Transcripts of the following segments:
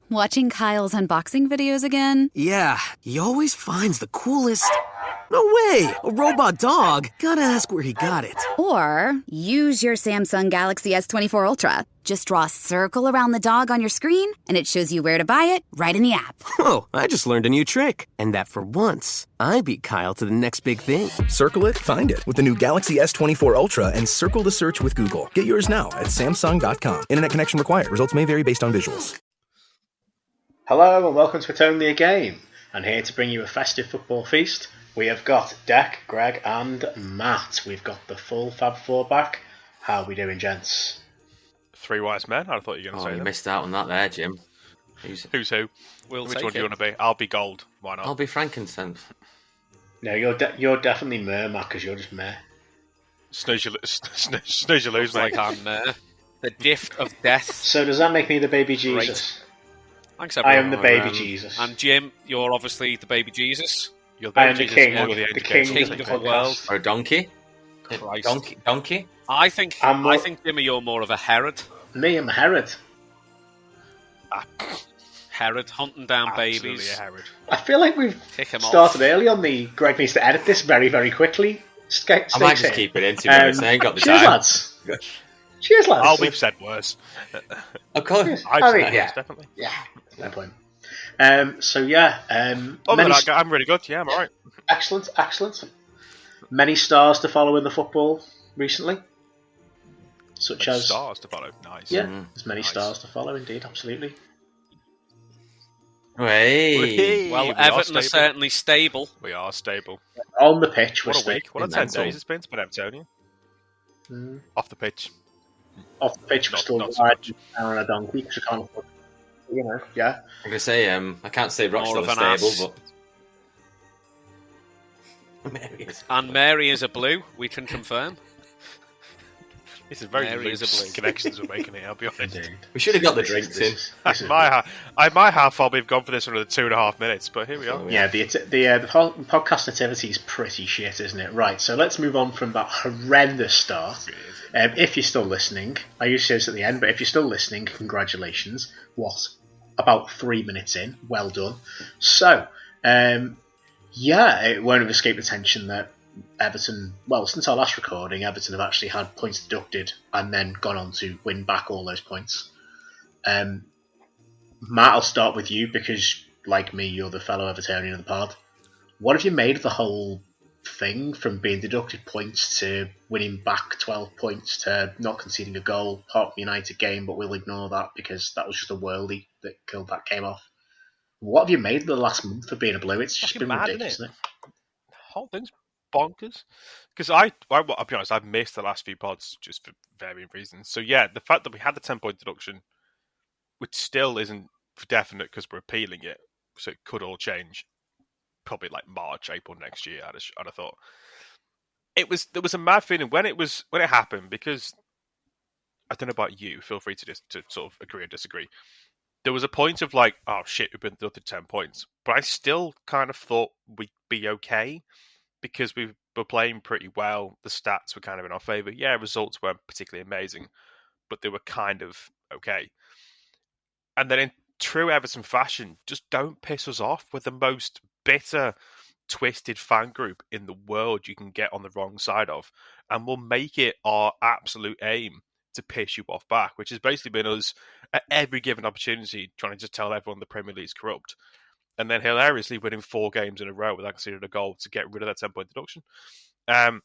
Watching Kyle's unboxing videos again? Yeah, he always finds the coolest... No way! A robot dog? Gotta ask where he got it. Or use your Samsung Galaxy S24 Ultra. Just draw a circle around the dog on your screen, and it shows you where to buy it right in the app. Whoa, I just learned a new trick. And that for once, I beat Kyle to the next big thing. Circle it, find it with the new Galaxy S24 Ultra and circle the search with Google. Get yours now at Samsung.com. Internet connection required. Results may vary based on visuals. Hello and welcome to It's Only a Game. And here to bring you a festive football feast, we have got Deck, Greg and Matt. We've got the full Fab Four back. How are we doing, gents? Three wise men? I thought you were going to say you them. missed out on that there, Jim. Who's who? Which one do you want to be? I'll be gold. Why not? I'll be frankincense. No, you're definitely Mer, Matt, because you're just Mer. Snooze you lose, mate. I'm the gift of death. So does that make me the baby Jesus? Thanks, I everyone. am the baby Jesus. And Jim, you're obviously the baby Jesus. You're the I am baby the Jesus, king, you're the angel king king. of the world. Or a donkey. Christ. Donkey. I think, Jimmy, you're more of a Herod. Me, I'm a Herod. Herod, hunting down Absolutely babies. a Herod. I feel like we've Kick 'em started early on the... Greg needs to edit this very, very quickly. I might just keep it in, to be honest. I ain't got the cheers, time. lads. Cheers, lads. Oh, we've said worse. Of course. I've said worse, definitely. Yeah, no point. Other than that, I'm really good. Yeah, I'm alright. Excellent. Many stars to follow in the football recently, such as stars to follow. Nice. Yeah, there's many stars to follow. Indeed, absolutely. Hey. Well, Everton are certainly stable. We are stable. On the pitch, we're What a week. What a 10 days it's been to Evertonian. Off the pitch. Off the pitch, we're still not so riding down on a donkey because we can't afford, yeah. I'm going to say, I can't say Rochdale is stable, but... Mary is. And Mary is a blue, we can confirm. This is very Mary is a loose blue. connections we're making here, I'll be honest. Indeed. We should have got the drinks in. I might have thought we've gone for this for another 2.5 minutes, but here we are. Yeah, the podcast nativity is pretty shit, isn't it? Right, so let's move on from that horrendous start. If you're still listening, I usually say this at the end, but if you're still listening, congratulations. What? About 3 minutes in. Well done. So, it won't have escaped attention that Everton, well, since our last recording, Everton have actually had points deducted and then gone on to win back all those points. Matt, I'll start with you because, like me, you're the fellow Evertonian of the pod. What have you made of the whole thing, from being deducted points to winning back 12 points to not conceding a goal, apart from the United game, but we'll ignore that because that was just a worldie that killed that game off. What have you made of the last month for being a blue? It's just been ridiculous, isn't it? The whole thing's bonkers. Because I'll be honest, I've missed the last few pods just for varying reasons. So yeah, the fact that we had the 10-point deduction, which still isn't for definite because we're appealing it, so it could all change. Probably like March, April next year. I'd have thought there was a mad feeling when it happened, because I don't know about you. Feel free to sort of agree or disagree. There was a point of like, oh shit, we've been deducted 10 points, but I still kind of thought we'd be okay because we were playing pretty well. The stats were kind of in our favour. Yeah, results weren't particularly amazing, but they were kind of okay. And then in true Everton fashion, just don't piss us off. We're the most bitter, twisted fan group in the world you can get on the wrong side of, and we'll make it our absolute aim to piss you off back, which has basically been us at every given opportunity trying to just tell everyone the Premier League's corrupt, and then hilariously winning 4 games in a row without conceding a goal to get rid of that 10-point deduction. I'm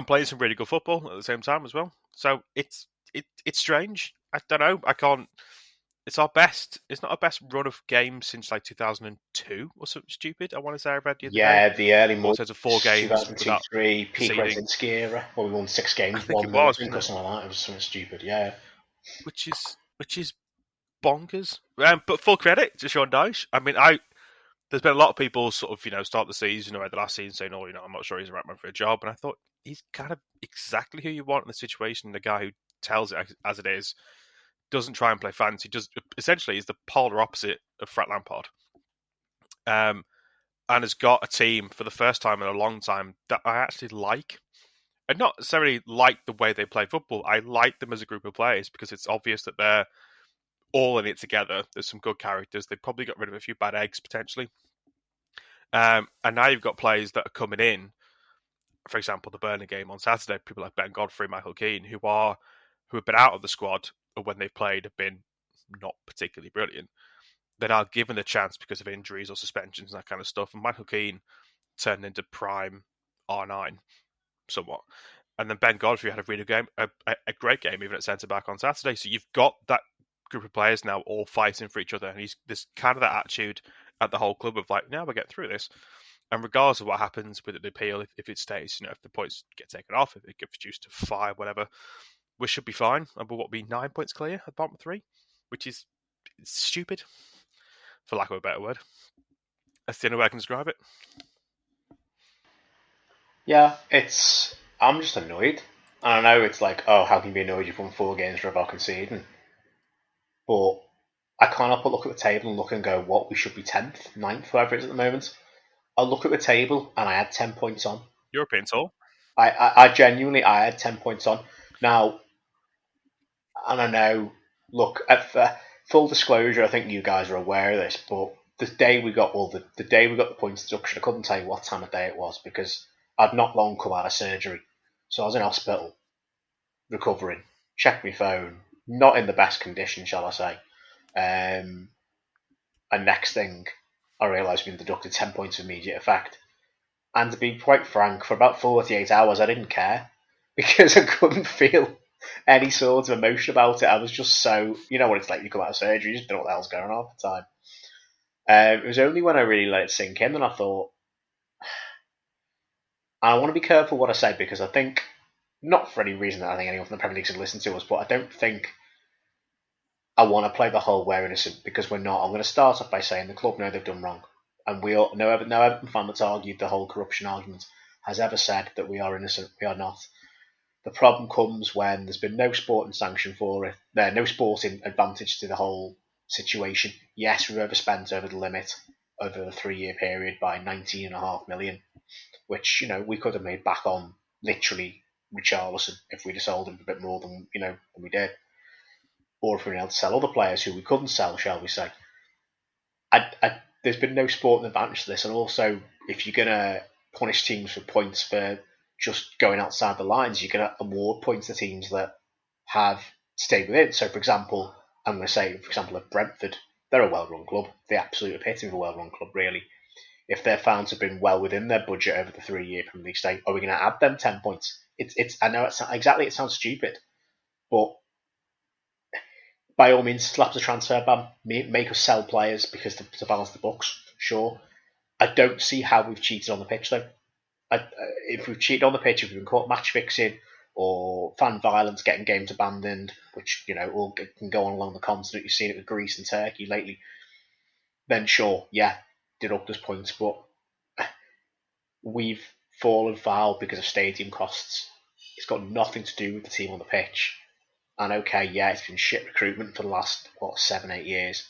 playing some really good football at the same time as well, so it's strange. I don't know. I can't. It's our best. It's not our best run of games since like 2002 or something stupid. I want to say I read the other day. The early months. Of 4 games. 2003 peak Rezinski era, where we won 6 games. I think it was something like that. It was something stupid. Yeah. Which is bonkers. But full credit to Sean Dyche. I mean, there's been a lot of people sort of start the season or the last season saying, "Oh, I'm not sure he's the right man for a job," and I thought he's kind of exactly who you want in the situation. The guy who tells it as it is. Doesn't try and play fancy, just essentially is the polar opposite of Frank Lampard. And has got a team for the first time in a long time that I actually like. And not necessarily like the way they play football. I like them as a group of players because it's obvious that they're all in it together. There's some good characters. They probably got rid of a few bad eggs potentially. And now you've got players that are coming in. For example, the Burnley game on Saturday, people like Ben Godfrey, Michael Keane, who have been out of the squad, or when they've played have been not particularly brilliant. They're now given the chance because of injuries or suspensions and that kind of stuff. And Michael Keane turned into prime R9 somewhat. And then Ben Godfrey had a really a great game even at centre back on Saturday. So you've got that group of players now all fighting for each other, and there's kind of that attitude at the whole club of like, now we'll get through this. And regardless of what happens with the appeal, if it stays, if the points get taken off, if it gets reduced to 5, whatever, we should be fine. And we'll be 9 points clear at the bottom 3, which is stupid, for lack of a better word. That's the only way I can describe it. Yeah, I'm just annoyed. And I know it's like, oh, how can you be annoyed? You've won 4 games without conceding. But I can't help but look at the table and look and go, what, we should be 10th, 9th, whatever it is at the moment. I look at the table and I had 10 points on. European tour. I genuinely, I had 10 points on. Now, and I know, look, full disclosure, I think you guys are aware of this, but the day we got the points deduction, I couldn't tell you what time of day it was because I'd not long come out of surgery. So I was in hospital, recovering, checked my phone, not in the best condition, shall I say. And next thing, I realised we'd deducted 10 points of immediate effect. And to be quite frank, for about 48 hours, I didn't care because I couldn't feel any sort of emotion about it. I was just so, you know what it's like, you come out of surgery, you just don't know what the hell's going on at the time. It was only when I really let it sink in and I thought, I want to be careful what I say because I think, not for any reason that I think anyone from the Premier League should listen to us, but I don't think I want to play the whole we're innocent because we're not. I'm going to start off by saying the club know they've done wrong. And we all, no Everton fan that's argued the whole corruption argument has ever said that we are innocent. We are not. The problem comes when there's been no sporting sanction for it. No sporting advantage to the whole situation. Yes, we've overspent over the limit over a 3-year period by 19.5 million, which, we could have made back on literally Richarlison if we'd have sold him a bit more than we did. Or if we were able to sell other players who we couldn't sell, shall we say. There's been no sporting advantage to this, and also, if you're going to punish teams for points for just going outside the lines, you're going to award points to teams that have stayed within. So, for example, I'm going to say, at Brentford, they're a well-run club, the absolute epitome of a well-run club, really. If they're found to have been well within their budget over the 3-year Premier League stay, are we going to add them 10 points? I know it sounds stupid, but by all means, slap the transfer ban, make us sell players because to balance the books, sure. I don't see how we've cheated on the pitch, though. If we've cheated on the pitch, if we've been caught match fixing or fan violence, getting games abandoned, which, all can go on along the continent, you've seen it with Greece and Turkey lately, then sure, yeah, deduct us points, but we've fallen foul because of stadium costs. It's got nothing to do with the team on the pitch. And okay, yeah, it's been shit recruitment for the last, 7-8 years.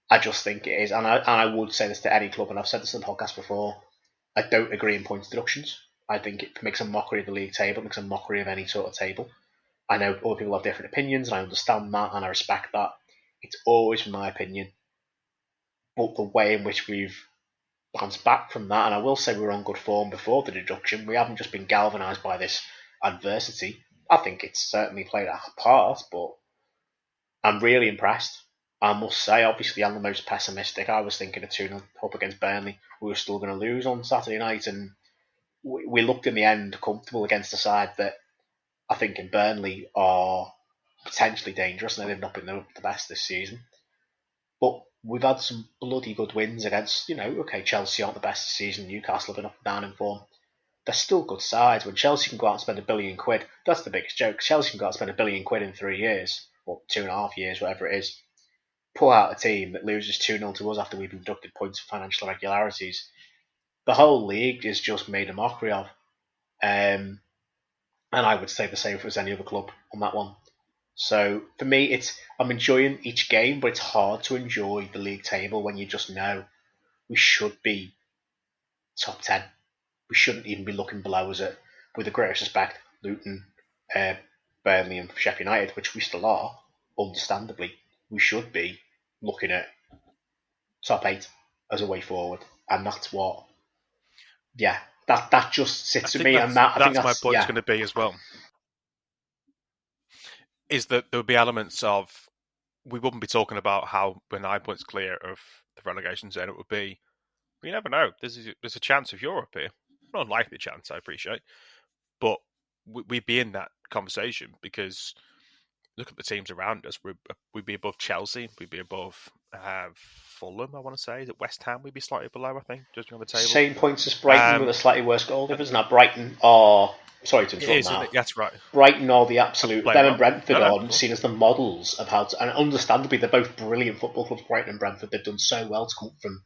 I just think it is. And I would say this to any club, and I've said this on the podcast before, I don't agree in points deductions. I think it makes a mockery of the league table, it makes a mockery of any sort of table. I know other people have different opinions, and I understand that, and I respect that. It's always my opinion. But the way in which we've bounced back from that, and I will say we were on good form before the deduction, we haven't just been galvanised by this adversity. I think it's certainly played a part, but I'm really impressed. I must say, obviously, I'm the most pessimistic. I was thinking of 2-0 up against Burnley. We were still going to lose on Saturday night, and we looked in the end comfortable against a side that I think in Burnley are potentially dangerous, and they've not been the best this season. But we've had some bloody good wins against, Chelsea aren't the best this season, Newcastle have been up and down in form. They're still good sides. When Chelsea can go out and spend £1 billion, that's the biggest joke. Chelsea can go out and spend £1 billion in 3 years, or 2.5 years, whatever it is. Pull out a team that loses 2-0 to us after we've deducted points for financial irregularities. The whole league is just made a mockery of. And I would say the same if it was any other club on that one. So for me, I'm enjoying each game, but it's hard to enjoy the league table when you just know we should be top 10. We shouldn't even be looking below us at, with the greatest respect, Luton, Burnley and Sheffield United, which we still are, understandably. we should be looking at top 8 as a way forward, and that's what. Yeah, that just sits with me, and I think that's my point is going to be as well. Is that there would be elements of, we wouldn't be talking about how we're 9 points clear of the relegation zone. It would be, you never know. There's a chance of Europe here. Not a likely chance, I appreciate, but we'd be in that conversation because look at the teams around us. We'd be above Chelsea. We'd be above Fulham, I want to say. Is it West Ham? We'd be slightly below, I think, judging on the table. Same points as Brighton with a slightly worse goal difference. Now, Brighton are... Sorry to interrupt now. That's right. Brighton are the absolute... Them and Brentford are seen as the models of how to... And understandably, they're both brilliant football clubs, Brighton and Brentford. They've done so well to come from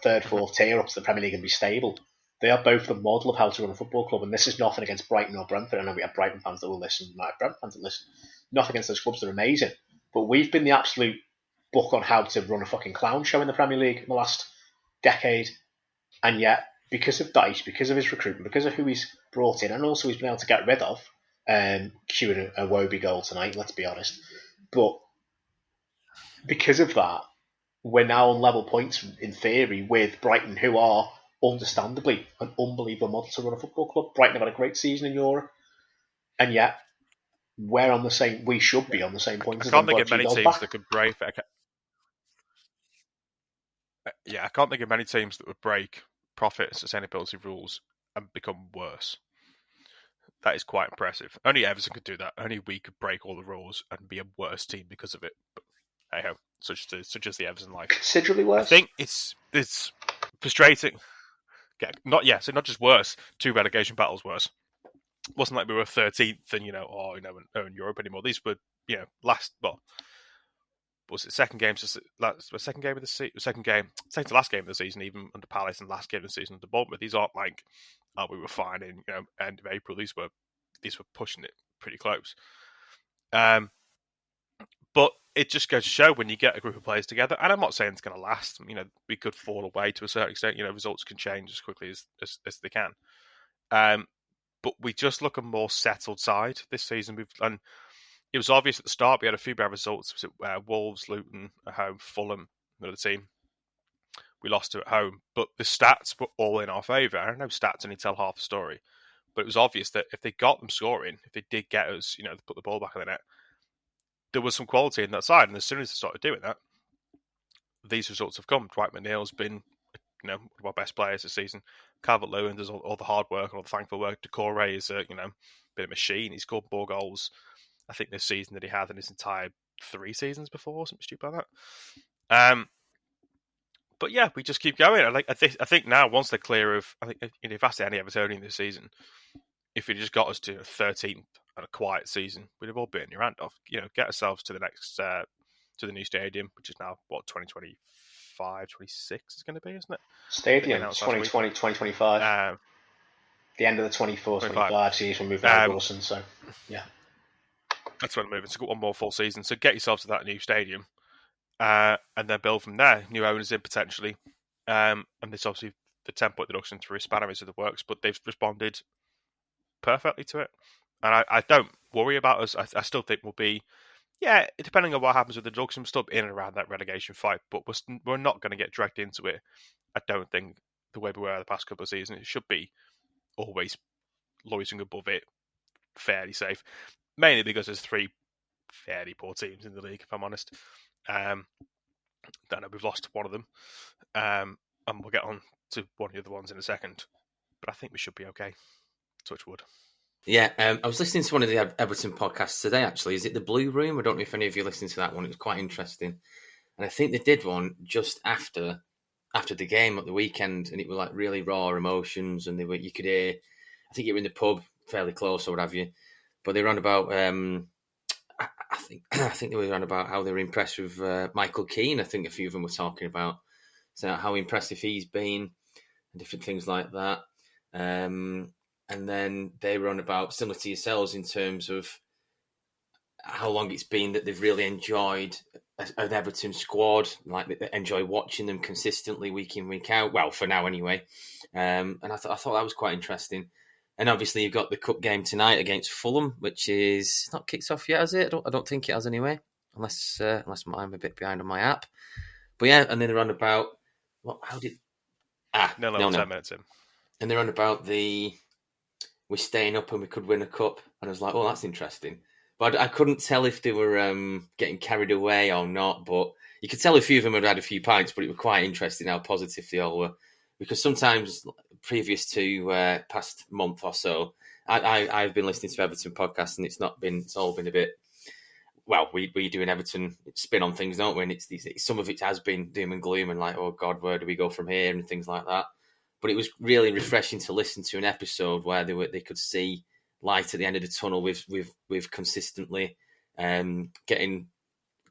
third, fourth tier up to the Premier League and be stable. They are both the model of how to run a football club, and this is nothing against Brighton or Brentford. I know we have Brighton fans that will listen, we might have Brentford fans that listen. Nothing against those clubs, they're amazing. But we've been the absolute book on how to run a fucking clown show in the Premier League in the last decade. And yet, because of Dyche, because of his recruitment, because of who he's brought in, and also he's been able to get rid of, cueing a Wobie goal tonight, let's be honest. But because of that, we're now on level points, in theory, with Brighton, who are understandably an unbelievable model to run a football club. Brighton have had a great season in Europe, and yet we're on the same. We should be on the same points. I can't think of many teams that could break. I can't think of many teams that would break profit and sustainability rules and become worse. That is quite impressive. Only Everton could do that. Only we could break all the rules and be a worse team because of it. But hey ho, such as the Everton life. Considerably worse. I think it's frustrating. Yeah, not just worse. 2 relegation battles worse. It wasn't like we were 13th and in Europe anymore. These were was it second game to last game of the season? Second to last game of the season, even under Palace, and last game of the season under Bournemouth. These aren't like we were fine in end of April. These were pushing it pretty close. But it just goes to show when you get a group of players together, and I'm not saying it's going to last. We could fall away to a certain extent. Results can change as quickly as they can. But we just look a more settled side this season. And it was obvious at the start we had a few bad results. Was it Wolves, Luton at home, Fulham, another team we lost to at home. But the stats were all in our favour. I know stats only tell half the story, but it was obvious that if they got them scoring, if they did get us, to put the ball back in the net, there was some quality in that side. And as soon as they started doing that, these results have come. Dwight McNeil's been, one of our best players this season. Calvert-Lewin does all the hard work and all the thankful work. Decore is a bit of a machine. He's scored more goals, I think, this season than he had in his entire 3 seasons before, something stupid like that. But yeah, we just keep going. I think now, once they're clear of, I think if asked any Evertonian this season, if it just got us to 13th and a quiet season, we'd have all bitten your hand off. Get ourselves to the next to the new stadium, which is now 2025, 26 is going to be, isn't it? Stadium 2020, 2025. The end of the 24-25 season, we're moving to Wilson. So yeah. That's when I'm moving. So got one more full season. So get yourself to that new stadium, and then build from there. New owners in potentially, and this obviously the 10-point deduction through Spanner into the works, but they've responded perfectly to it, and I don't worry about us. I still think we'll be, depending on what happens with the deduction, we're still in and around that relegation fight, but we're not going to get dragged into it. I don't think the way we were the past couple of seasons. It should be always loitering above it, fairly safe. Mainly because there's 3 fairly poor teams in the league, if I'm honest. I know we've lost one of them, and we'll get on to one of the other ones in a second. But I think we should be okay. Touch wood. Yeah, I was listening to one of the Everton podcasts today, actually. Is it The Blue Room? I don't know if any of you listened to that one. It was quite interesting. And I think they did one just after the game at the weekend, and it was like really raw emotions, and you could hear, I think you were in the pub fairly close or what have you, but they were on about, I think they were on about how they were impressed with Michael Keane. I think a few of them were talking about how impressive he's been and different things like that. And then they were on about, similar to yourselves, in terms of how long it's been that they've really enjoyed an Everton squad, like they enjoy watching them consistently week in, week out. Well, for now anyway. And I thought that was quite interesting. And obviously you've got the cup game tonight against Fulham, which is not kicked off yet, has it? I don't think it has anyway. unless I'm a bit behind on my app. But yeah, and then they're on about what? How did? No, 10 minutes in. And they're on about we're staying up and we could win a cup, and I was like, oh, that's interesting. But I couldn't tell if they were getting carried away or not. But you could tell a few of them had had a few pints, but it was quite interesting how positive they all were. Because sometimes, previous to past month or so, I've been listening to Everton podcasts, and it's all been a bit. Well, we do an Everton spin on things, don't we? And it's some of it has been doom and gloom, and like, oh God, where do we go from here, and things like that. But it was really refreshing to listen to an episode where they could see light at the end of the tunnel with consistently getting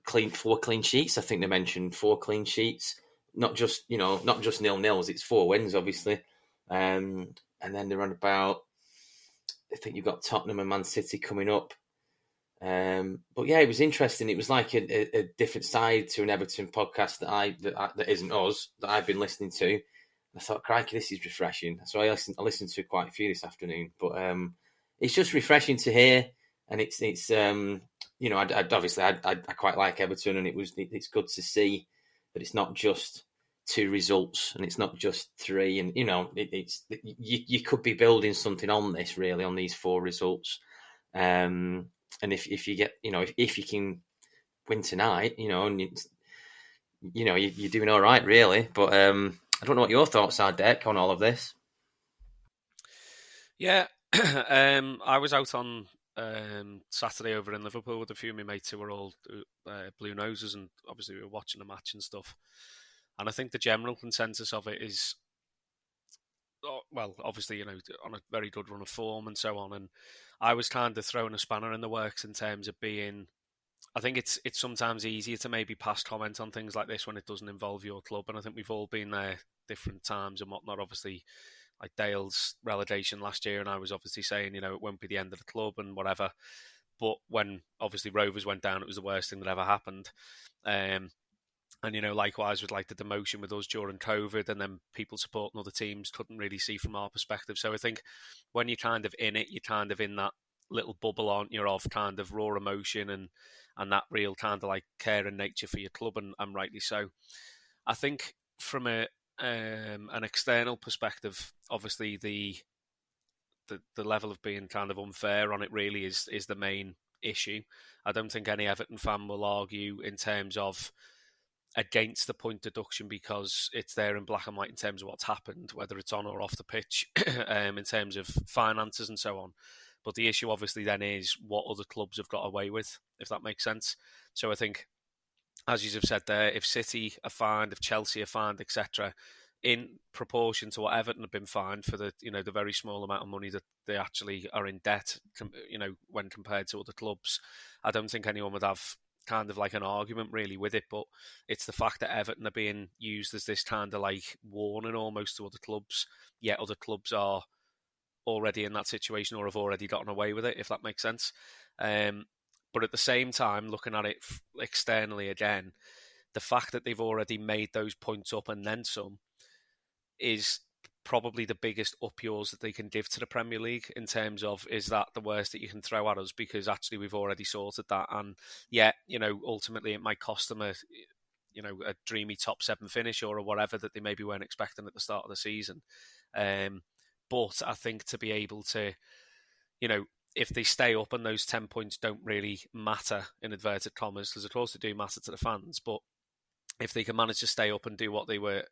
4 clean sheets. I think they mentioned 4 clean sheets, not just 0-0s. It's 4 wins, obviously, and then they're on about. I think you've got Tottenham and Man City coming up. But yeah, it was interesting. It was like a different side to an Everton podcast that isn't us, that I've been listening to. I thought, crikey, this is refreshing. So I listened to quite a few this afternoon. But it's just refreshing to hear, and it's I quite like Everton, and it's good to see that it's not just 2 results and it's not just 3, and you could be building something on this, really, on these 4 results. And if you get, if you can win tonight, and you're doing all right, really. But I don't know what your thoughts are, Dick, on all of this. Yeah, I was out on Saturday over in Liverpool with a few of my mates who were all blue noses, and obviously we were watching the match and stuff. And I think the general consensus of it is, well, obviously, on a very good run of form and so on. And I was kind of throwing a spanner in the works in terms of being. I think it's sometimes easier to maybe pass comment on things like this when it doesn't involve your club, and I think we've all been there different times and whatnot. Obviously, like Dale's relegation last year, and I was obviously saying, it won't be the end of the club and whatever. But when obviously Rovers went down, it was the worst thing that ever happened. And likewise with like the demotion with us during COVID, and then people supporting other teams couldn't really see from our perspective. So I think when you're kind of in it, you're kind of in that little bubble, aren't you, of kind of raw emotion and that real kind of like care and nature for your club, and rightly so. I think from an external perspective, obviously the level of being kind of unfair on it really is the main issue. I don't think any Everton fan will argue in terms of against the point deduction, because it's there in black and white in terms of what's happened, whether it's on or off the pitch, in terms of finances and so on. But the issue obviously then is what other clubs have got away with, if that makes sense. So I think, as you have said there, if City are fined, if Chelsea are fined, etc., in proportion to what Everton have been fined for the the very small amount of money that they actually are in debt, when compared to other clubs, I don't think anyone would have kind of like an argument really with it. But it's the fact that Everton are being used as this kind of like warning almost to other clubs, yet other clubs are already in that situation or have already gotten away with it, if that makes sense. But at the same time, looking at it externally again, the fact that they've already made those points up and then some is probably the biggest up yours that they can give to the Premier League, in terms of, is that the worst that you can throw at us? Because actually we've already sorted that. And yeah, ultimately it might cost them a dreamy top 7 finish or whatever that they maybe weren't expecting at the start of the season. But I think to be able to, if they stay up and those 10 points don't really matter, in inverted commas, because of course they do matter to the fans, but if they can manage to stay up and do what they were,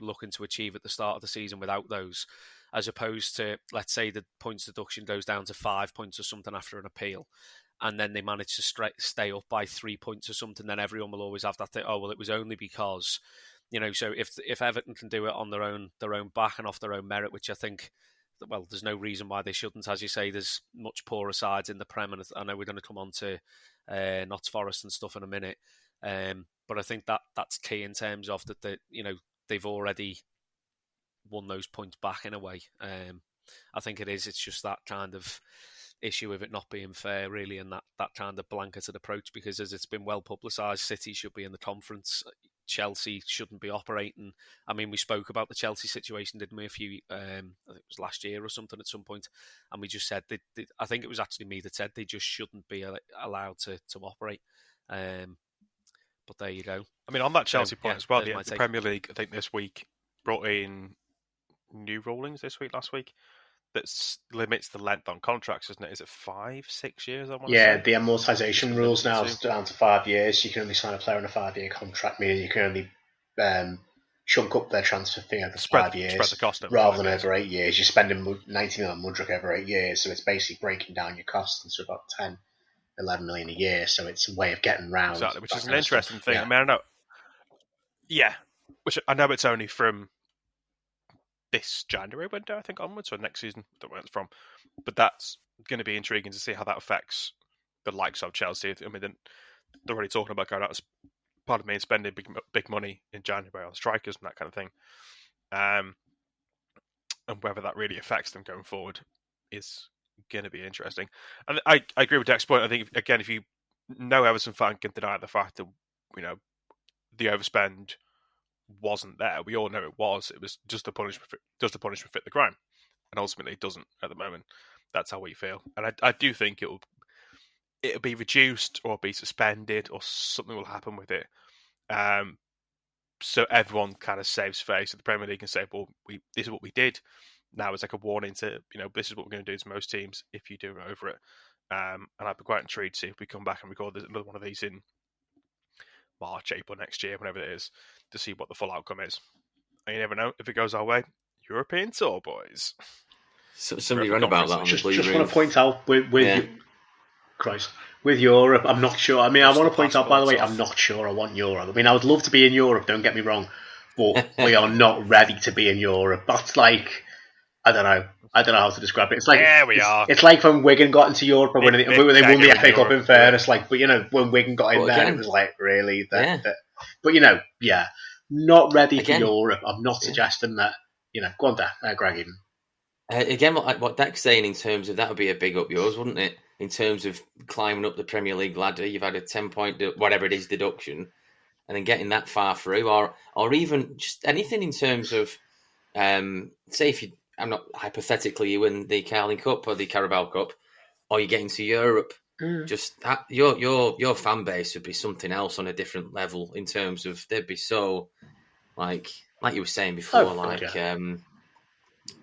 looking to achieve at the start of the season without those, as opposed to, let's say the points deduction goes down to 5 points or something after an appeal, and then they manage to stay up by 3 points or something, then everyone will always have that thing, oh, well, it was only because, so if Everton can do it on their own back and off their own merit, which I think, well, there's no reason why they shouldn't. As you say, there's much poorer sides in the Prem, and I know we're going to come on to Notts Forest and stuff in a minute. But I think that's key in terms of that they've already won those points back in a way. I think it's just that kind of issue of it not being fair, really, and that kind of blanketed approach, because as it's been well publicised, City should be in the conference. Chelsea shouldn't be operating. I mean, we spoke about the Chelsea situation, didn't we? I think it was last year or something at some point, and we just said I think it was actually me that said they just shouldn't be allowed to operate. But there you go. I mean, on that Chelsea point as well, the Premier League, I think this week brought in new rulings last week, that limits the length on contracts, isn't it? Is it 5-6 years? I want to say. The amortization rules now is down to 5 years. You can only sign a player on a 5-year contract, meaning you can only chunk up their transfer fee over 5 years, spread the cost rather than over 8 years. You're spending 90 million Mudrick over 8 years, so it's basically breaking down your costs into about 10, 11 million a year. So it's a way of getting round. Exactly, which is an interesting thing. Yeah. I mean, I know. Yeah, which I know it's only from this January window, I think, onwards, or next season, I don't know where it's from. But that's going to be intriguing to see how that affects the likes of Chelsea. I mean, they're already talking about going out and spending big money in January on strikers and that kind of thing. And whether that really affects them going forward is going to be interesting. And I agree with Deck's point. I think, again, if you no Everton fan can deny the fact that, the overspend wasn't there. We all know it was. It was just the punishment fit the crime, and ultimately it doesn't at the moment. That's how we feel, and I do think it'll be reduced or be suspended or something will happen with it. So everyone kind of saves face. So the Premier League can say, "Well, this is what we did." Now it's like a warning to this is what we're going to do to most teams if you do over it. And I'd be quite intrigued to see if we come back and record another one of these in March, April next year, whenever it is, to see what the full outcome is. And you never know, if it goes our way, European tour, boys. So, somebody ran about that on the Blue Just Room. want to point out with Europe, I'm not sure. I mean, I want to point out, by the way, I'm not sure I want Europe. I mean, I would love to be in Europe, don't get me wrong, but we are not ready to be in Europe. That's like, I don't know how to describe it. It's like we are. It's like when Wigan got into Europe and when they won the FA Cup. In fairness, but when Wigan got in there, it was like really. But not ready for Europe. I'm not suggesting that. Go on there, Greg. Even again, what Deck's saying in terms of that would be a big up yours, wouldn't it? In terms of climbing up the Premier League ladder, you've had a 10-point whatever it is deduction, and then getting that far through, or even just anything in terms of, say if you. I'm not hypothetically you win the Carling Cup or the Carabao Cup, or you get into Europe. Just your fan base would be something else on a different level in terms of they'd be so like you were saying before,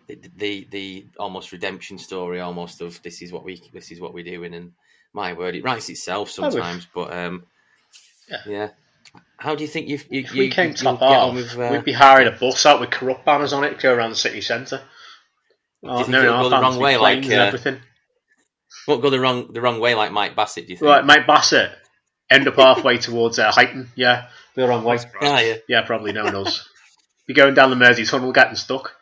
the almost redemption story almost of this is what we're doing, and my word, it writes itself sometimes. But how do you think if we came top off, we'd be hiring a bus out with corrupt banners on it to go around the city centre. Do you think it'll go the wrong way, like everything? Won't go the wrong way, like Mike Bassett? Do you think? Right, Mike Bassett end up halfway towards Highton. Yeah, the wrong way. Yeah, probably no one knows. Be going down the Mersey Tunnel, getting stuck.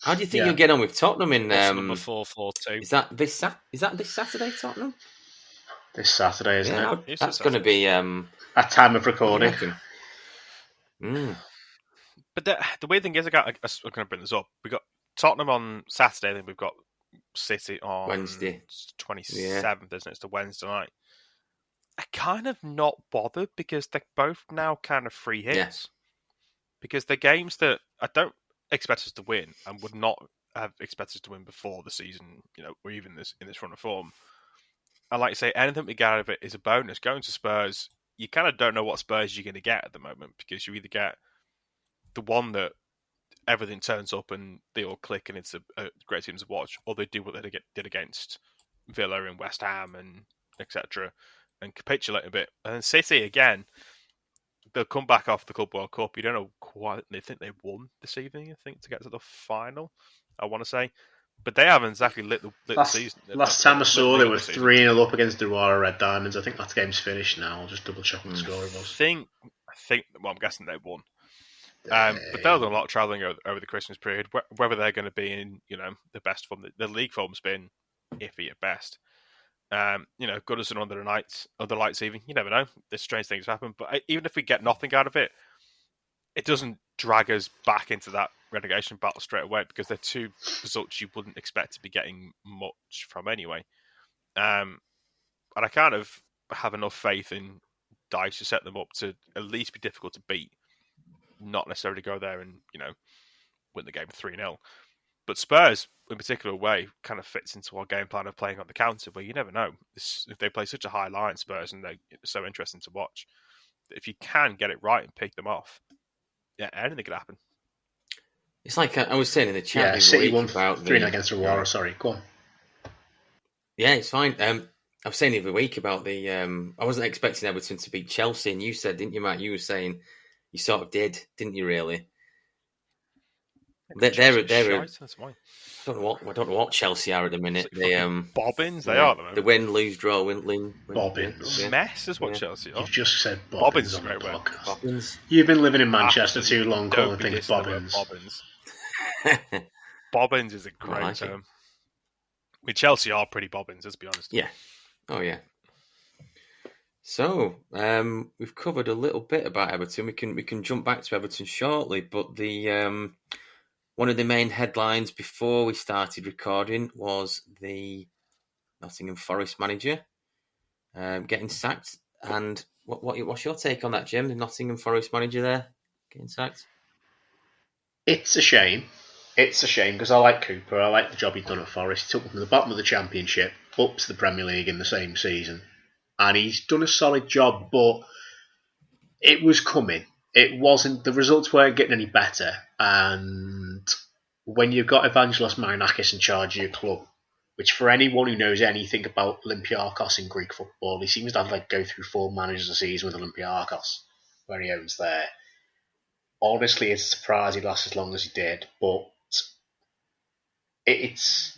How do you think you'll get on with Tottenham in number 442? Is that this Saturday, Tottenham? This Saturday, isn't it? That's going to be at time of recording. But the weird thing is, I'm going to bring this up. We got Tottenham on Saturday, then we've got City on Wednesday, 27th, isn't it? It's the Wednesday night. I'm kind of not bothered because they're both now kind of free hits. Yes. Because they're games that I don't expect us to win and would not have expected us to win before the season, or even in this run of form. And like I say, anything we get out of it is a bonus. Going to Spurs, you kind of don't know what Spurs you're going to get at the moment because you either get the one that everything turns up and they all click and it's a great team to watch, or they do what they did against Villa and West Ham and etc. and capitulate a bit. And then City, again, they'll come back off the Club World Cup. You don't know quite. They think they won this evening, I think, to get to the final, I want to say. But they haven't exactly lit the season. Last time I saw they were 3-0 up against Duara Red Diamonds. I think that game's finished now. I'll just double check what the score was. I think. Well, I'm guessing they won. But they'll do a lot of travelling over the Christmas period. Whether they're going to be in, the best form, the league form's been iffy at best. Goodison under the lights even. You never know. There's strange things happen. But even if we get nothing out of it, it doesn't drag us back into that relegation battle straight away because they're two results you wouldn't expect to be getting much from anyway. And I kind of have enough faith in Dyche to set them up to at least be difficult to beat. Not necessarily go there and, win the game 3-0. But Spurs, in particular way, kind of fits into our game plan of playing on the counter, where you never know. If they play such a high line, Spurs, and they're so interesting to watch, if you can get it right and pick them off, yeah, anything could happen. It's like I was saying in the chat the other City week won about 3-0 against Aurora. Sorry, go on. Yeah, it's fine. I was saying the other week about the. I wasn't expecting Everton to beat Chelsea, and you said, didn't you, Matt? You were saying you sort of did, didn't you? Really? They're That's why. I don't know what Chelsea are at the minute. Like they bobbins, they are. The win, lose, draw, win. Bobbins. Yeah. Mess is what Chelsea are. You've just said Bobbins bobbins is on a the great word. podcast. Bobbins. You've been living in Manchester too long, Don't calling be things dissing the word bobbins. bobbins. Bobbins is a great term. I mean, Chelsea are pretty bobbins, let's be honest. Yeah. Oh, yeah. So, we've covered a little bit about Everton. We can jump back to Everton shortly, but the one of the main headlines before we started recording was the Nottingham Forest manager getting sacked. And what's your take on that, Jim? The Nottingham Forest manager there getting sacked? It's a shame. It's a shame because I like Cooper. I like the job he'd done at Forest. He took them from the bottom of the Championship up to the Premier League in the same season. And he's done a solid job, but it was coming. It wasn't, the results weren't getting any better. And when you've got Evangelos Marinakis in charge of your club, which for anyone who knows anything about Olympiakos in Greek football, he seems to have go through 4 managers a season with Olympiakos, where he owns there. Honestly, it's a surprise he lasted as long as he did, but it's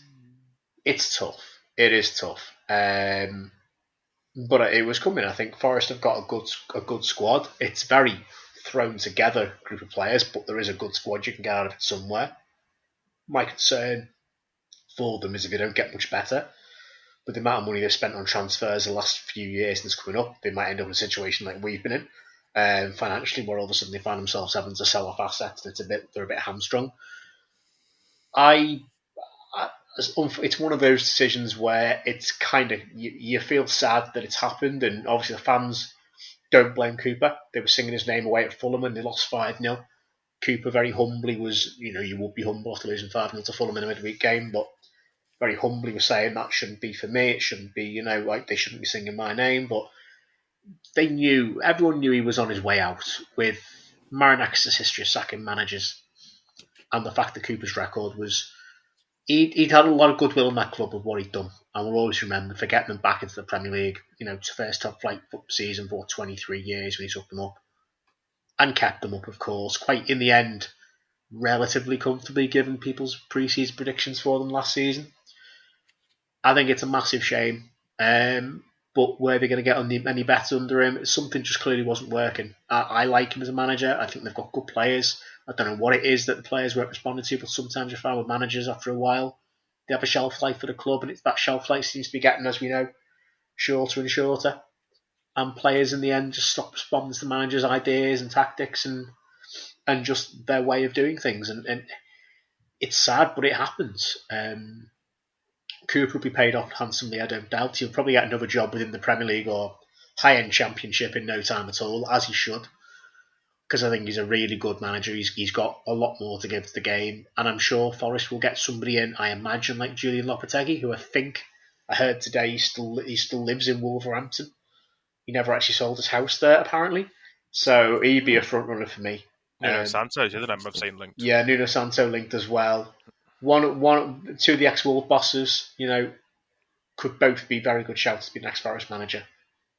tough. It is tough. But it was coming. I think Forest have got a good squad. It's very thrown together group of players, but there is a good squad. You can get out of it somewhere. My concern for them is if they don't get much better, with the amount of money they've spent on transfers the last few years and it's coming up, they might end up in a situation like we've been in, financially, where all of a sudden they find themselves having to sell off assets and they're a bit hamstrung. It's one of those decisions where it's kind of, you feel sad that it's happened, and obviously the fans don't blame Cooper. They were singing his name away at Fulham and they lost 5-0. Cooper very humbly was, you would be humble after losing 5-0 to Fulham in a midweek game, but very humbly was saying that shouldn't be for me, it shouldn't be, they shouldn't be singing my name, but everyone knew he was on his way out with Marinakis' history of sacking managers, and the fact that Cooper's record was, he'd had a lot of goodwill in that club with what he'd done, and we'll always remember for getting them back into the Premier League, first top flight season for 23 years when he took them up, and kept them up, of course, quite in the end, relatively comfortably given people's pre-season predictions for them last season. I think it's a massive shame, but were they going to get any better under him? Something just clearly wasn't working. I like him as a manager. I think they've got good players. I don't know what it is that the players weren't responding to, but sometimes you find with managers after a while, they have a shelf life for the club, and that shelf life seems to be getting, as we know, shorter and shorter. And players in the end just stop responding to the manager's ideas and tactics and just their way of doing things. And it's sad, but it happens. Cooper will be paid off handsomely, I don't doubt. He'll probably get another job within the Premier League or high-end Championship in no time at all, as he should. Because I think he's a really good manager. He's got a lot more to give to the game. And I'm sure Forest will get somebody in, I imagine, like Julian Lopetegui, who I heard today he still lives in Wolverhampton. He never actually sold his house there, apparently. So he'd be a front runner for me. Nuno Santo's the other name I've seen linked. Yeah, Nuno Santo linked as well. Two of the ex-Wolves bosses, could both be very good shouts to be the next Forest manager.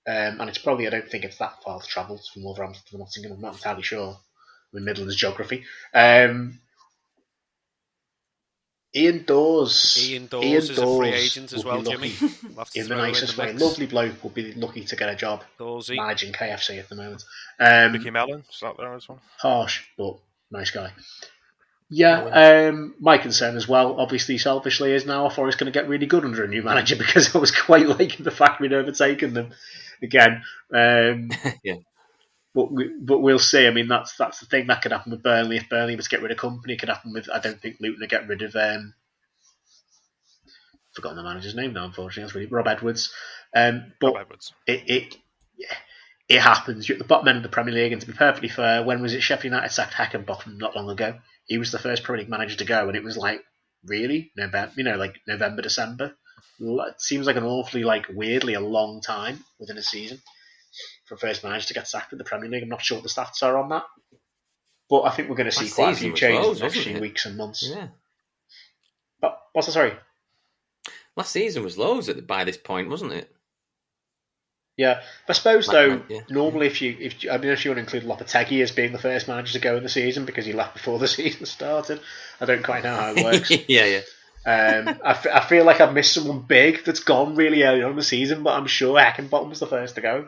And it's probably, I don't think it's that far travelled from Wolverhampton to Nottingham. I'm not entirely sure. I'm in Midlands geography. Ian Dawes. Ian Dawes is a free agent as well, Jimmy. In the nicest way. Lovely bloke will be lucky to get a job Dawsey. managing KFC at the moment. Mickey Mellon, is that there as well? Harsh, but nice guy. Yeah, my concern as well, obviously selfishly, is now Forest going to get really good under a new manager, because I was quite liking the fact we'd overtaken them again. Yeah. But we'll see. I mean, that's the thing that could happen with Burnley. If Burnley was to get rid of Company, it could happen with, I don't think Luton would get rid of, forgotten the manager's name now, unfortunately. That's really Rob Edwards. But Rob Edwards. It happens. You're at the bottom end of the Premier League, and to be perfectly fair, when was it Sheffield United sacked Heckenbottom not long ago? He was the first Premier League manager to go, and it was like really. November, like November, December. It seems like an awfully, weirdly a long time within a season for a first manager to get sacked in the Premier League. I'm not sure what the stats are on that, but I think we're going to see Last quite a season few was changes in loads, the next wasn't few it? weeks and months. Yeah. But what's that? Sorry. Last season was loads by this point, wasn't it? Yeah, I suppose though. Yeah. Normally, if you want to include Lopetegui as being the first manager to go in the season because he left before the season started, I don't quite know how it works. yeah. I feel like I've missed someone big that's gone really early on in the season, but I'm sure Heckingbottom was the first to go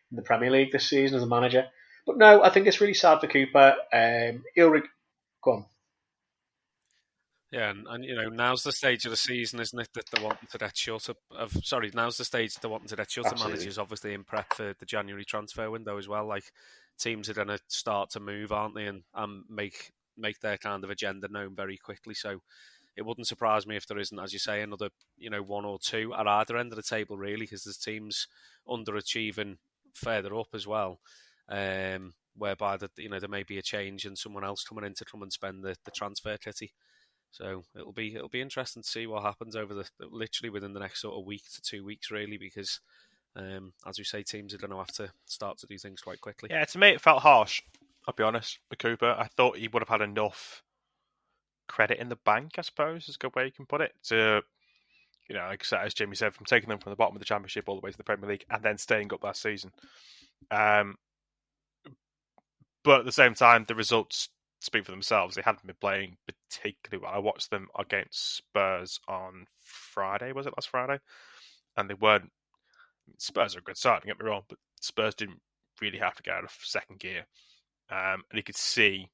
in the Premier League this season as a manager. But no, I think it's really sad for Cooper. Go on. Yeah, and now's the stage of the season, isn't it, that they're wanting to get short of. Sorry, now's the stage they're wanting to get short of managers, obviously in prep for the January transfer window as well. Like teams are going to start to move, aren't they, and make their kind of agenda known very quickly. So it wouldn't surprise me if there isn't, as you say, another one or two at either end of the table, really, because there's teams underachieving further up as well. Whereby that there may be a change and someone else coming in to come and spend the transfer kitty. So it'll be interesting to see what happens over literally within the next sort of week to 2 weeks, really, because as we say, teams are going to have to start to do things quite quickly. Yeah, to me it felt harsh. I'll be honest with Cooper. I thought he would have had enough credit in the bank, I suppose, is a good way you can put it. To like I said, as Jamie said, from taking them from the bottom of the Championship all the way to the Premier League and then staying up last season. But at the same time, the results speak for themselves. They hadn't been playing particularly well. I watched them against Spurs on Friday, was it last Friday? And they weren't. Spurs are a good side, don't get me wrong, but Spurs didn't really have to get out of second gear. And you could see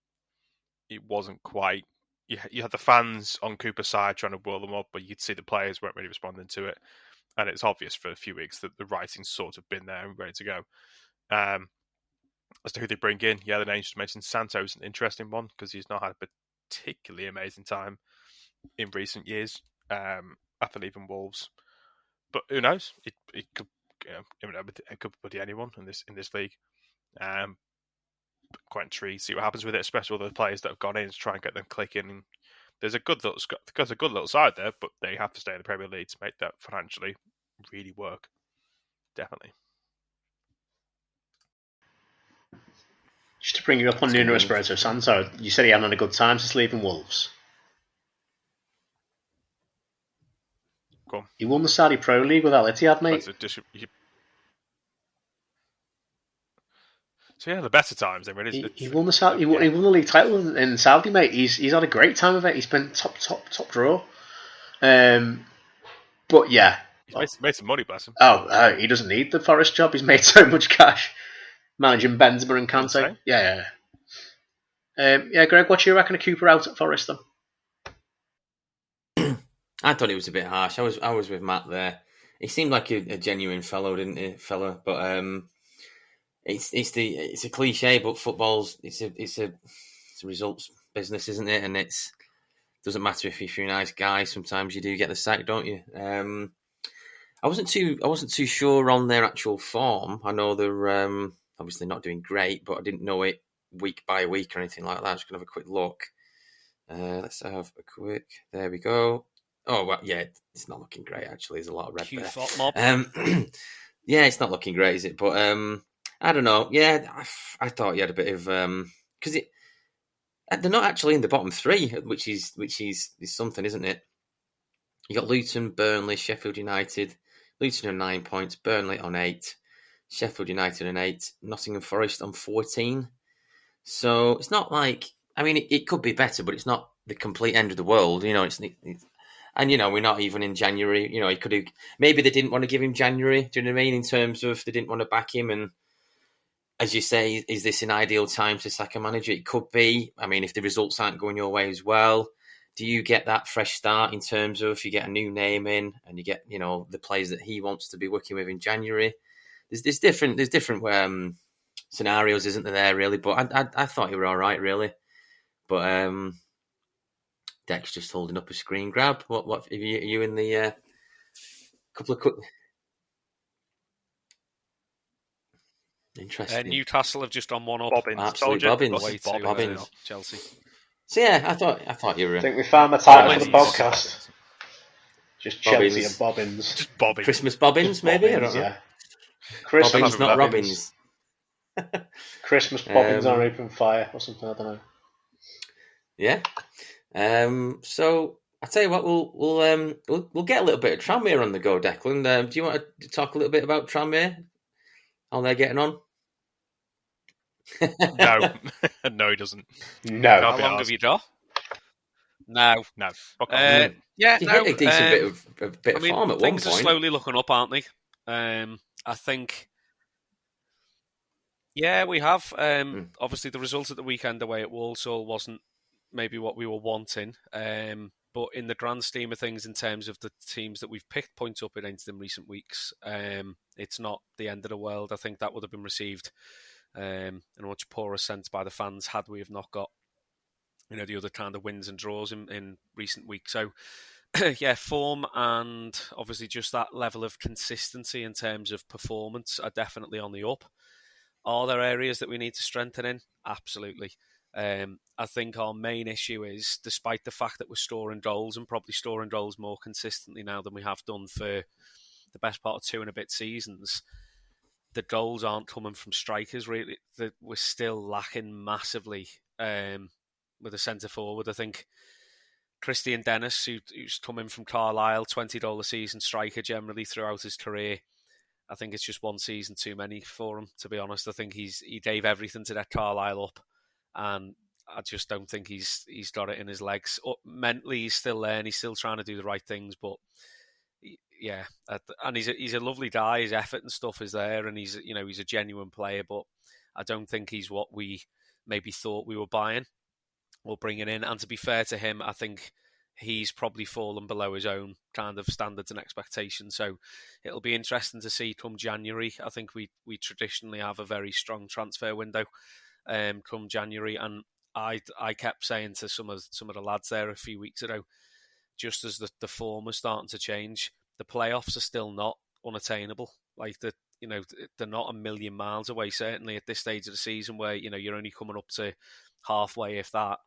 it wasn't quite. You had the fans on Cooper's side trying to whirl them up, but you could see the players weren't really responding to it. And it's obvious for a few weeks that the writing's sort of been there and ready to go. As to who they bring in, the name you just mentioned, Santo's an interesting one because he's not had a particularly amazing time in recent years after leaving Wolves. But who knows? It could it could be anyone in this league. Quite intrigued to see what happens with it, especially all the players that have gone in to try and get them clicking. And there's a good little side there, but they have to stay in the Premier League to make that financially really work. Definitely. Just to bring you up on Nuno Espirito Santo, you said he hadn't had a good time since leaving Wolves. Cool. He won the Saudi Pro League with Al Ittihad, mate. So the better times then, really. He won the Saudi. He won the league title in Saudi, mate. He's had a great time of it. He's been top draw. But yeah, he's made some money, bless him. He doesn't need the Forest job. He's made so much cash managing Benzema and Kante. Yeah. Greg, what do you reckon of Cooper out at Forest then? I thought he was a bit harsh. I was with Matt there. He seemed like a genuine fellow, didn't he, fella? But it's a cliche, but football's it's a results business, isn't it? And it doesn't matter if you're a nice guy. Sometimes you do get the sack, don't you? I wasn't too sure on their actual form. I know they're obviously not doing great, but I didn't know it week by week or anything like that. I'm just gonna have a quick look. Let's have a quick. There we go. Oh, well, yeah, it's not looking great, actually. There's a lot of red there. Yeah, it's not looking great, is it? But I don't know. Yeah, I thought he had a bit of... Because they're not actually in the bottom three, which is something, isn't it? You got Luton, Burnley, Sheffield United. Luton on 9 points, Burnley on 8, Sheffield United on 8, Nottingham Forest on 14. So it's not like... I mean, it could be better, but it's not the complete end of the world. And, we're not even in January. He could have... Maybe they didn't want to give him January, do you know what I mean? In terms of they didn't want to back him. And as you say, is this an ideal time to sack a manager? It could be. I mean, if the results aren't going your way as well, do you get that fresh start in terms of you get a new name in and you get, the players that he wants to be working with in January? There's different scenarios, isn't there, really? But I thought you were all right, really. But... Deck's just holding up a screen grab. What are you in the couple of quick... Interesting. Newcastle have just on one up. Absolutely, Bobbins. Chelsea. So yeah, I thought you were. I think we found the title for the Bobbins. podcast. Just Chelsea and Bobbins. Just Bobbins. Christmas bobbins, Just maybe. Bobbins, I don't know. yeah. Christmas Bobbins, not Bobbins. Robins. Christmas Bobbins on open fire or something. I don't know. Yeah. So I tell you what, we'll get a little bit of Tranmere on the go, Declan. Do you want to talk a little bit about Tranmere? How they're getting on? No, no, he doesn't. No. How long have you got? No. Okay. Yeah, You no. hit a decent bit of I mean, form at one things point. are slowly looking up, aren't they? I think. Yeah, we have. Obviously, the result at the weekend away at Walsall wasn't maybe what we were wanting. But in the grand scheme of things, in terms of the teams that we've picked points up against in recent weeks, it's not the end of the world. I think that would have been received in a much poorer sense by the fans had we have not got, the other kind of wins and draws in recent weeks. So, yeah, form and obviously just that level of consistency in terms of performance are definitely on the up. Are there areas that we need to strengthen in? Absolutely. I think our main issue is, despite the fact that we're scoring goals and probably scoring goals more consistently now than we have done for the best part of 2 and a bit seasons, the goals aren't coming from strikers, really. We're still lacking massively with a centre forward. I think Christian Dennis, who's come in from Carlisle, $20 a season striker generally throughout his career, I think it's just one season too many for him, to be honest. I think he gave everything to get Carlisle up, and I just don't think he's got it in his legs. Mentally, he's still there and he's still trying to do the right things, but yeah, and he's a lovely guy. His effort and stuff is there, and he's a genuine player, but I don't think he's what we maybe thought we were buying or bringing in. And to be fair to him, I think he's probably fallen below his own kind of standards and expectations. So it'll be interesting to see come January. I think we traditionally have a very strong transfer window come January, and I kept saying to some of the lads there a few weeks ago, just as the form is starting to change, the playoffs are still not unattainable. Like they're not a million miles away. Certainly at this stage of the season, where you're only coming up to halfway, if that.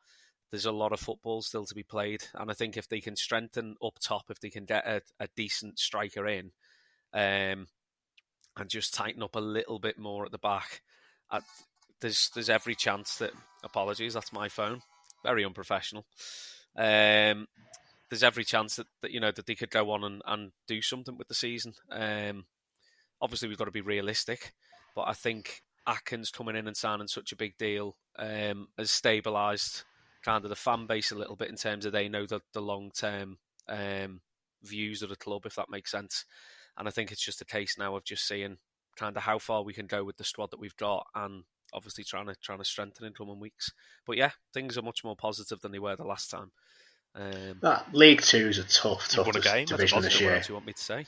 There's a lot of football still to be played, and I think if they can strengthen up top, if they can get a decent striker in, and just tighten up a little bit more at the back, there's every chance that. Apologies, that's my phone. Very unprofessional. There's every chance that they could go on and do something with the season. Obviously, we've got to be realistic, but I think Atkins coming in and signing such a big deal has stabilised kind of the fan base a little bit in terms of they know the long-term views of the club, if that makes sense. And I think it's just a case now of just seeing kind of how far we can go with the squad that we've got, and obviously trying to strengthen in coming weeks. But yeah, things are much more positive than they were the last time. League Two is a tough won a game, division this year. What do you want me to say?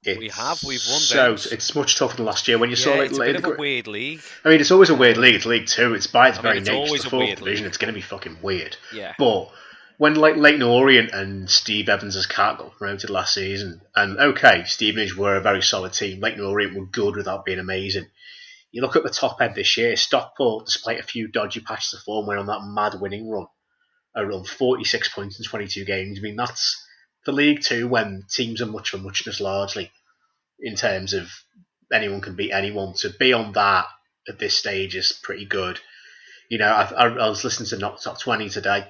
We've won games. It's much tougher than last year. When you saw it's a bit of a weird league. I mean, it's always a weird league. It's League Two. It's by its very nature. Always the a weird fourth division. league. It's going to be fucking weird. Yeah. But when Leighton Orient and Steve Evans' cat got promoted last season, and okay, Stevenage were a very solid team. Leighton Orient were good without being amazing. You look at the top end this year, Stockport, despite a few dodgy patches of form, went on that mad winning run. Around 46 points in 22 games. I mean, that's for League Two when teams are much of a muchness largely in terms of anyone can beat anyone. To be on that at this stage is pretty good. I was listening to Not Top 20 today,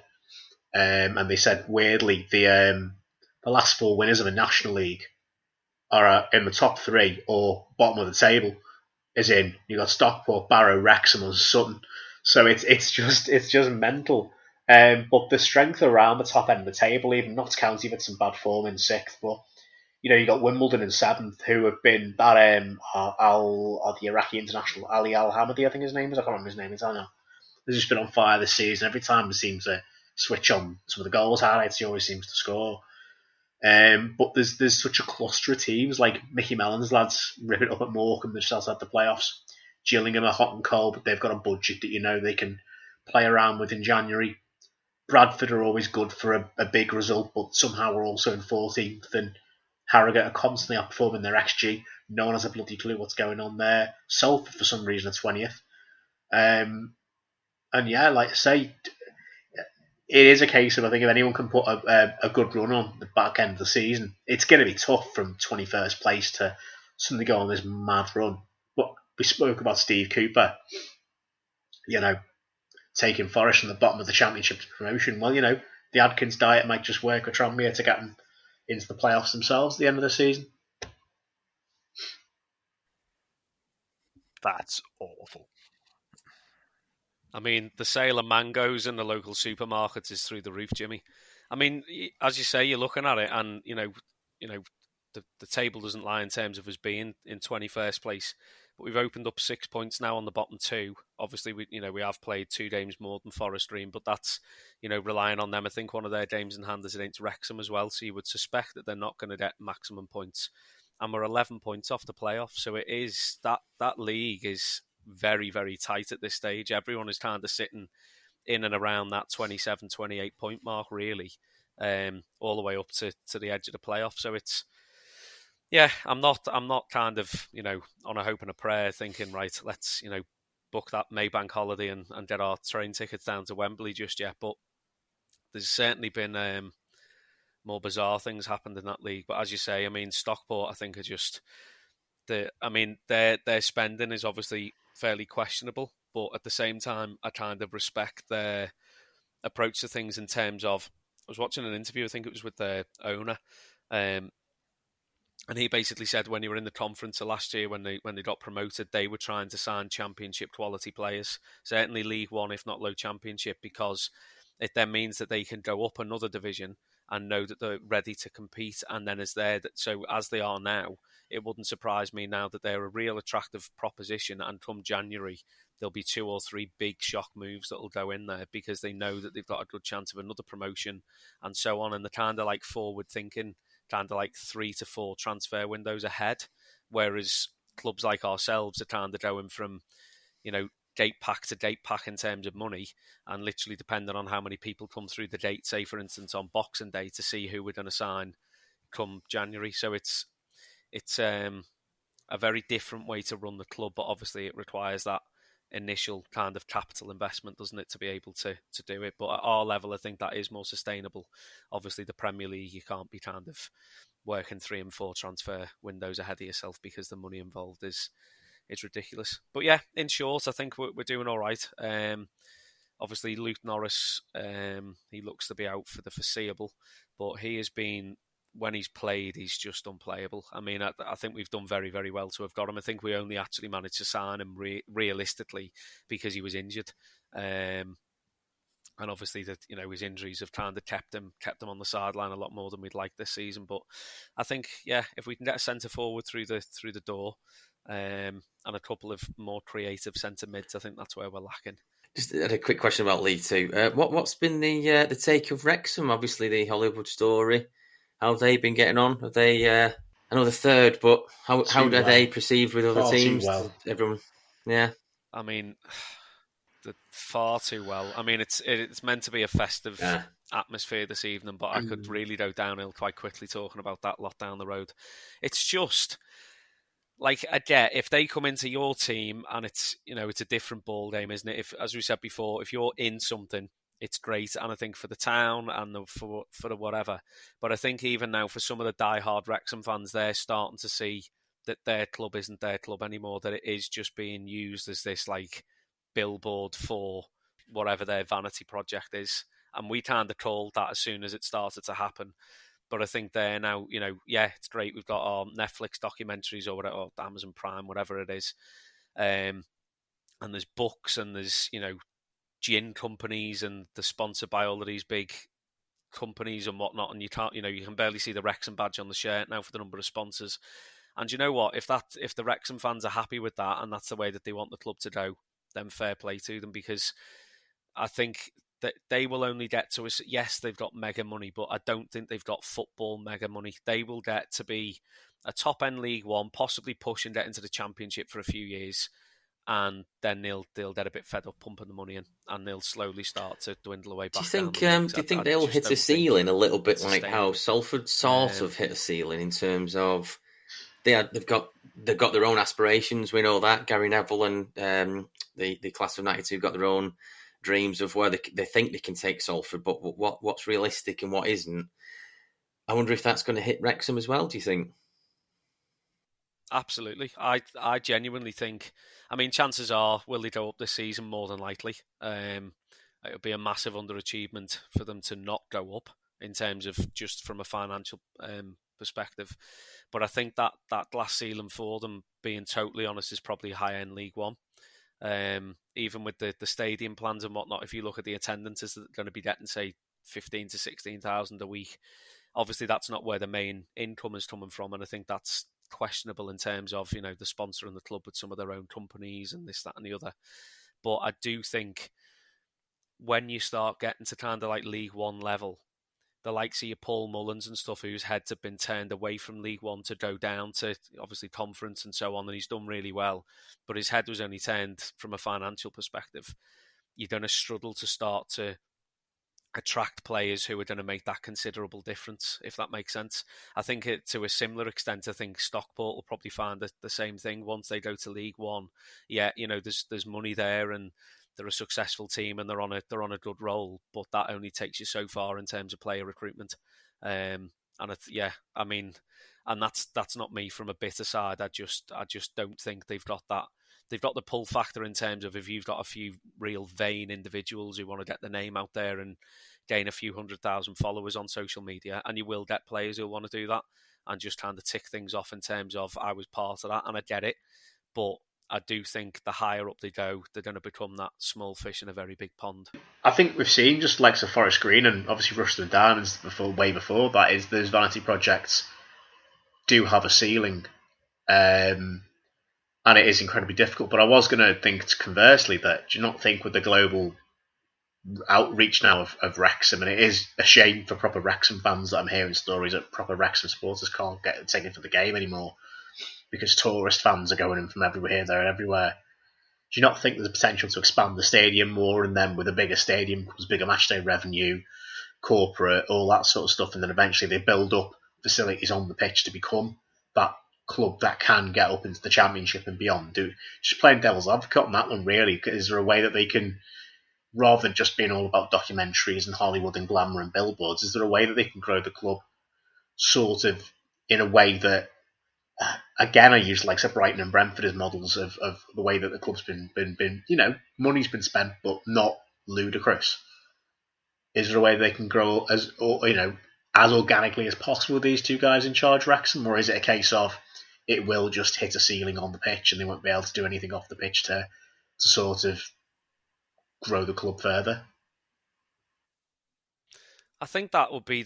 and they said weirdly the last 4 winners of the National League are in the top 3 or bottom of the table. As in, you got Stockport, Barrow, Wrexham, and Sutton. So it's just mental. But the strength around the top end of the table, even Notts County with some bad form in 6th, but you got Wimbledon in 7th, who have been that the Iraqi international Ali Al Hamadi, I think his name is. I can't remember his name. I don't know. He's just been on fire this season. Every time he seems to switch on some of the goals highlights, he always seems to score. But there's such a cluster of teams, like Mickey Mellon's lads rip it up at Morecambe, they're just outside the playoffs. Gillingham are hot and cold, but they've got a budget that they can play around with in January. Bradford are always good for a big result, but somehow we're also in 14th, and Harrogate are constantly outperforming their XG. No one has a bloody clue what's going on there. Salford, for some reason, are 20th. And yeah, like I say, it is a case of, I think, if anyone can put a good run on the back end of the season, it's going to be tough from 21st place to suddenly go on this mad run. But we spoke about Steve Cooper, taking Forest from the bottom of the Championship to promotion. Well, the Atkins diet might just work with Tranmere to get them into the playoffs themselves at the end of the season. That's awful. I mean, the sale of mangoes in the local supermarkets is through the roof, Jimmy. I mean, as you say, you're looking at it, and the table doesn't lie in terms of us being in 21st place. But we've opened up 6 points now on the bottom two. Obviously, we have played 2 games more than Forest Green, but that's relying on them. I think one of their games in hand is against Wrexham as well, so you would suspect that they're not going to get maximum points. And we're 11 points off the playoff, so it is that league is very, very tight at this stage. Everyone is kind of sitting in and around that 27, 28 point mark, really, all the way up to the edge of the playoff. So it's, I'm not kind of, on a hope and a prayer thinking, right, let's, book that Maybank holiday and get our train tickets down to Wembley just yet. But there's certainly been more bizarre things happened in that league. But as you say, I mean, Stockport, I think, are just their spending is obviously fairly questionable, but at the same time, I kind of respect their approach to things in terms of, I was watching an interview, I think it was with their owner, and he basically said when they were in the conference last year, when they got promoted, they were trying to sign championship quality players, certainly League One, if not low championship, because it then means that they can go up another division and know that they're ready to compete, and then so as they are now, it wouldn't surprise me now that they're a real attractive proposition, and come January, there'll be 2 or 3 big shock moves that will go in there because they know that they've got a good chance of another promotion and so on, and they're kind of like forward thinking, kind of like 3 to 4 transfer windows ahead, whereas clubs like ourselves are kind of going from, gate pack to gate pack in terms of money, and literally depending on how many people come through the gate, say for instance on Boxing Day, to see who we're going to sign come January. So it's a very different way to run the club, but obviously it requires that initial kind of capital investment, doesn't it, to be able to do it. But at our level, I think that is more sustainable. Obviously, the Premier League, you can't be kind of working 3 and 4 transfer windows ahead of yourself because the money involved is ridiculous. But yeah, in short, I think we're doing all right. Obviously, Luke Norris, he looks to be out for the foreseeable, but he has been, when he's played, he's just unplayable. I mean, I think we've done very, very well to have got him. I think we only actually managed to sign him realistically because he was injured. And obviously that, his injuries have kind of kept him on the sideline a lot more than we'd like this season. But I think, if we can get a centre forward through the door, and a couple of more creative centre mids, I think that's where we're lacking. Just had a quick question about League Two. What's been the take of Wrexham? Obviously, the Hollywood story. How have they been getting on? Are they? I know they're third, but how are they perceived with other teams? Well. Everyone, yeah. I mean, far too well. I mean, it's meant to be a festive atmosphere this evening, but I could really go downhill quite quickly talking about that lot down the road. It's just like, I get, if they come into your team and it's a different ball game, isn't it? If, as we said before, if you're in something, it's great, and I think for the town and for the whatever. But I think even now for some of the die-hard Wrexham fans, they're starting to see that their club isn't their club anymore, that it is just being used as this like billboard for whatever their vanity project is. And we kind of called that as soon as it started to happen. But I think they're now, it's great. We've got our Netflix documentaries or whatever, or Amazon Prime, whatever it is. And there's books and there's, gin companies, and they're sponsored by all of these big companies and whatnot. And you can't, you can barely see the Wrexham badge on the shirt now for the number of sponsors. And you know what? If the Wrexham fans are happy with that and that's the way that they want the club to go, then fair play to them, because I think that they will only get to us. Yes, they've got mega money, but I don't think they've got football mega money. They will get to be a top end League One, possibly push and get into the Championship for a few years, and then they'll get a bit fed up pumping the money in, and they'll slowly start to dwindle away back. Do you think they'll hit a ceiling a little bit like how Salford sort of hit a ceiling in terms of they've got their own aspirations? We know that Gary Neville and the class of '92 got their own dreams of where they think they can take Salford, but what's realistic and what isn't. I wonder if that's going to hit Wrexham as well, do you think? Absolutely. I genuinely think, I mean, chances are, will they go up this season? More than likely. It would be a massive underachievement for them to not go up in terms of just from a financial perspective. But I think that glass ceiling for them, being totally honest, is probably high-end League One. Even with the stadium plans and whatnot, if you look at the attendances that are going to be getting, say, 15 to 16,000 a week, obviously that's not where the main income is coming from, and I think that's questionable in terms of, you know, the sponsor and the club with some of their own companies and this, that and the other. But I do think when you start getting to kind of like League One level, the likes of your Paul Mullins and stuff, whose heads have been turned away from League One to go down to obviously Conference and so on, and he's done really well, but his head was only turned from a financial perspective. You're going to struggle to start to attract players who are going to make that considerable difference, if that makes sense. I think to a similar extent, I think Stockport will probably find the same thing once they go to League One. Yeah, you know, there's money there and they're a successful team and they're on a good roll, but that only takes you so far in terms of player recruitment. And I mean, and that's not me from a bitter side. I just don't think they've got that. They've got the pull factor in terms of if you've got a few real vain individuals who want to get the name out there and gain a few 100,000 followers on social media, and you will get players who want to do that and just kind of tick things off in terms of I was part of that, and I get it. But I do think the higher up they go, they're going to become that small fish in a very big pond. I think we've seen just like Forest Green and obviously Rochdale Diamonds way before that, is those vanity projects do have a ceiling. And it is incredibly difficult. But I was going to think conversely that, do you not think with the global outreach now of Wrexham, and it is a shame for proper Wrexham fans that I'm hearing stories that proper Wrexham supporters can't get taken for the game anymore because tourist fans are going in from everywhere, here, there and everywhere. Do you not think there's a potential to expand the stadium more, and then with a bigger stadium comes bigger matchday revenue, corporate, all that sort of stuff, and then eventually they build up facilities on the pitch to become that club that can get up into the Championship and beyond? Just playing devil's advocate on that one, really. Is there a way that they can, rather than just being all about documentaries and Hollywood and glamour and billboards, is there a way that they can grow the club sort of in a way that, again, I use like Brighton and Brentford as models of the way that the club's been, you know, money's been spent, but not ludicrous. Is there a way they can grow as organically as possible with these two guys in charge, Wrexham, or is it a case of it will just hit a ceiling on the pitch and they won't be able to do anything off the pitch to sort of grow the club further? I think that would be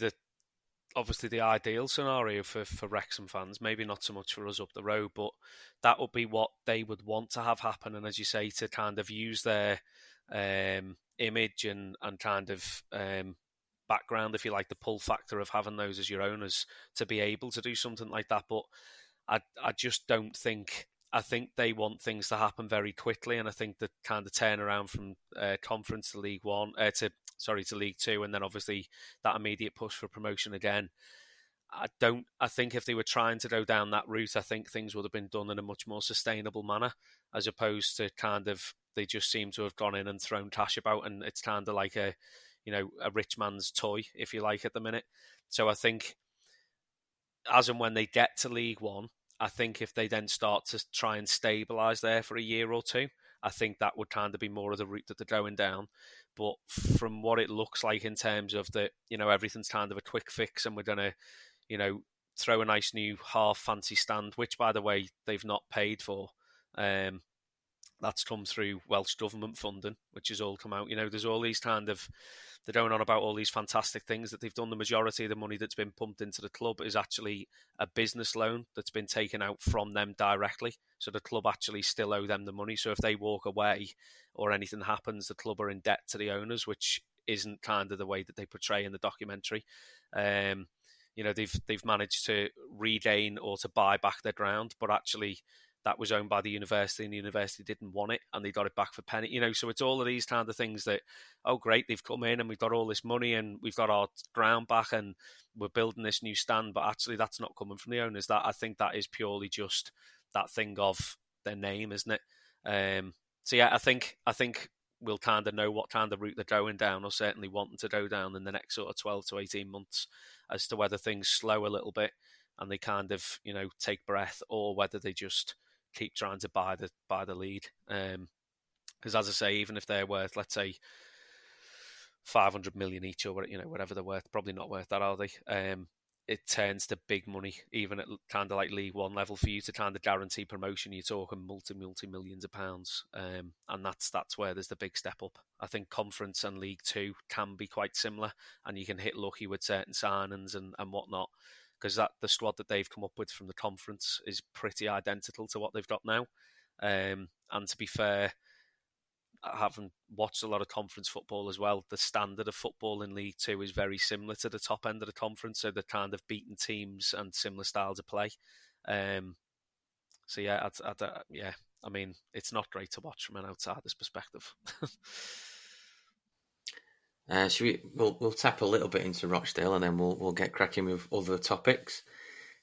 obviously the ideal scenario for Wrexham fans. Maybe not so much for us up the road, but that would be what they would want to have happen. And as you say, to kind of use their image and kind of background, if you like, the pull factor of having those as your owners to be able to do something like that. But I just don't think. I think they want things to happen very quickly, and I think the kind of turnaround from Conference to League One, to League Two, and then obviously that immediate push for promotion again. I think if they were trying to go down that route, I think things would have been done in a much more sustainable manner, as opposed to kind of they just seem to have gone in and thrown cash about, and it's kind of like a rich man's toy, if you like, at the minute. So I think as and when they get to League One, I think if they then start to try and stabilise there for a year or two, I think that would kind of be more of the route that they're going down. But from what it looks like in terms of everything's kind of a quick fix and we're going to, throw a nice new half fancy stand, which, by the way, they've not paid for. That's come through Welsh Government funding, which has all come out. There's all these they're going on about all these fantastic things that they've done. The majority of the money that's been pumped into the club is actually a business loan that's been taken out from them directly. So the club actually still owe them the money. So if they walk away or anything happens, the club are in debt to the owners, which isn't kind of the way that they portray in the documentary. They've managed to regain or to buy back their ground, but actually that was owned by the university and the university didn't want it and they got it back for penny. So it's all of these kind of things that, oh great, they've come in and we've got all this money and we've got our ground back and we're building this new stand, but actually that's not coming from the owners. I think that is purely just that thing of their name, isn't it? So yeah, I think we'll kind of know what kind of route they're going down, or certainly wanting to go down in the next sort of 12 to 18 months, as to whether things slow a little bit and they kind of, take breath, or whether they just keep trying to buy the lead. Because as I say, even if they're worth, let's say, 500 million each, or whatever they're worth, probably not worth that, are they? It turns to big money, even at kind of like League One level. For you to kind of guarantee promotion, you're talking multi millions of pounds, and that's where there's the big step up. I think Conference and League Two can be quite similar, and you can hit lucky with certain signings and whatnot, because the squad that they've come up with from the Conference is pretty identical to what they've got now. And to be fair, I haven't watched a lot of conference football as well. The standard of football in League Two is very similar to the top end of the conference, so they're kind of beaten teams and similar styles of play. So yeah, I mean, it's not great to watch from an outsider's perspective. We'll tap a little bit into Rochdale, and then we'll get cracking with other topics.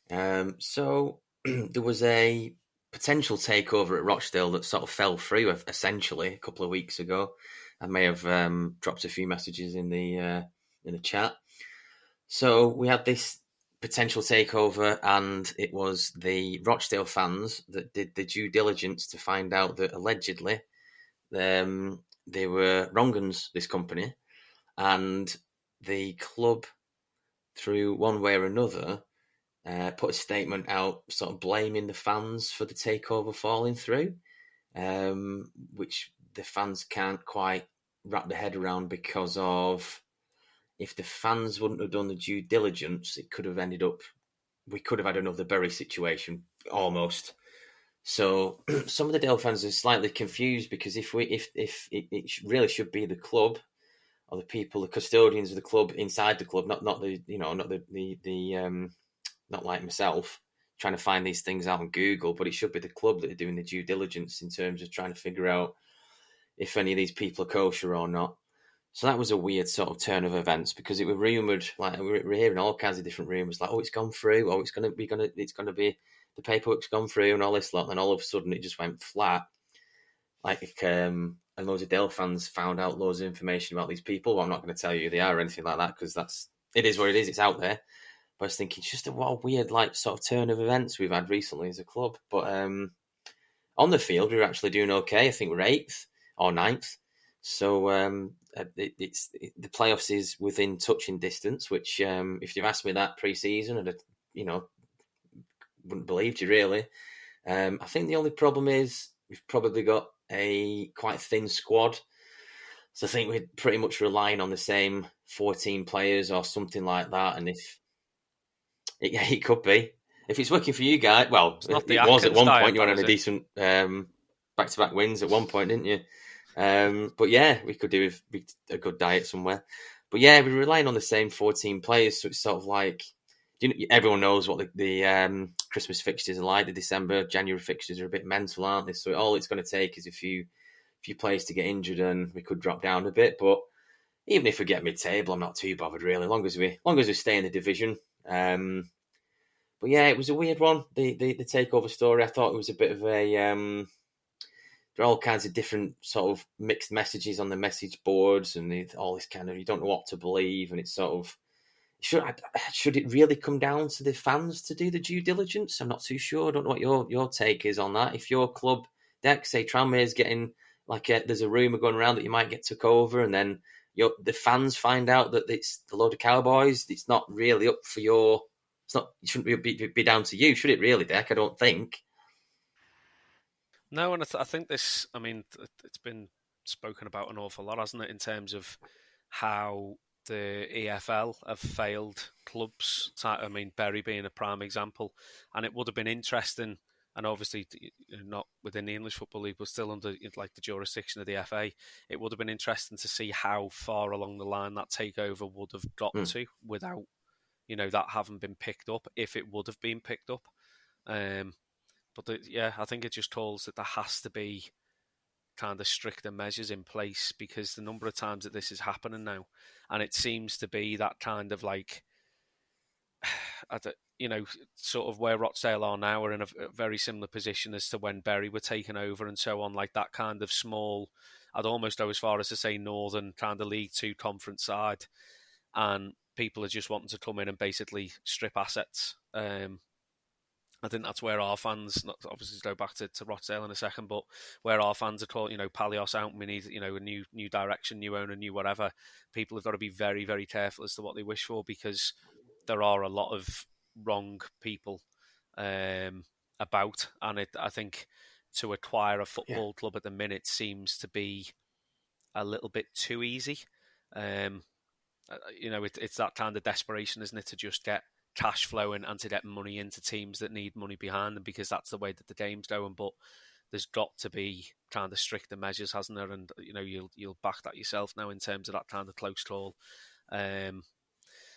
So there was a potential takeover at Rochdale that sort of fell through essentially a couple of weeks ago. I may have dropped a few messages in the chat. So we had this potential takeover, and it was the Rochdale fans that did the due diligence to find out that allegedly they were wrong-uns, this company, and the club, through one way or another, put a statement out sort of blaming the fans for the takeover falling through, which the fans can't quite wrap their head around, because of, if the fans wouldn't have done the due diligence, it could have ended up, we could have had another Bury situation, almost. So some of the Dale fans are slightly confused, because if it really should be the club, or the people, the custodians of the club inside the club, not like myself trying to find these things out on Google, but it should be the club that are doing the due diligence in terms of trying to figure out if any of these people are kosher or not. So that was a weird sort of turn of events, because it was rumoured, like we're hearing all kinds of different rumours, like, oh, it's gone through, oh, it's going to be, the paperwork's gone through and all this lot, and all of a sudden it just went flat. And loads of Dale fans found out loads of information about these people. Well, I'm not going to tell you who they are or anything like that, because it is what it is, it's out there. But I was thinking, just what a weird sort of turn of events we've had recently as a club. But on the field, we were actually doing okay. I think we're 8th or 9th. So the playoffs is within touching distance, which if you've asked me that pre-season, I'd wouldn't believe you really. I think the only problem is we've probably got a quite thin squad. So I think we're pretty much relying on the same 14 players or something like that. And if it could be. If it's working for you guys, well, it was at one point. You had a decent back-to-back wins at one point, didn't you? But yeah, we could do with a good diet somewhere. But yeah, we're relying on the same 14 players, so it's sort of like, everyone knows what the Christmas fixtures are like. The December, January fixtures are a bit mental, aren't they? So all it's going to take is a few players to get injured, and we could drop down a bit. But even if we get mid-table, I'm not too bothered really, as long as we stay in the division. But yeah, it was a weird one. The takeover story. I thought it was a bit of a. There are all kinds of different sort of mixed messages on the message boards, and all this kind of, you don't know what to believe, and it's sort of, should it really come down to the fans to do the due diligence? I'm not too sure. I don't know what your take is on that. If your club, Deck, say Tranmere is getting there's a rumour going around that you might get took over, and then the fans find out that it's a load of cowboys, it's not really up for your. It shouldn't be down to you, should it really, Deck? I don't think. No, and I think this, I mean, it's been spoken about an awful lot, hasn't it, in terms of how the EFL have failed clubs. I mean, Bury being a prime example. And it would have been interesting, and obviously not within the English Football League, but still under the jurisdiction of the FA, it would have been interesting to see how far along the line that takeover would have got to without that having been picked up, if it would have been picked up. But I think it just calls that there has to be kind of stricter measures in place, because the number of times that this is happening now, and it seems to be that kind of sort of where Rochdale are now, are in a very similar position as to when Bury were taken over and so on, like that kind of small I'd almost go as far as to say Northern kind of League Two conference side, and people are just wanting to come in and basically strip assets. I think that's where our fans, not obviously to go back to Rochdale in a second, but where our fans are called, Palios out, we need, a new direction, new owner, new whatever. People have got to be very, very careful as to what they wish for, because there are a lot of wrong people about, and I think to acquire a football club at the minute seems to be a little bit too easy. It's that kind of desperation, isn't it, to just get cash flowing and to get money into teams that need money behind them, because that's the way that the game's going. But there's got to be kind of stricter measures, hasn't there? And you'll back that yourself now in terms of that kind of close call. And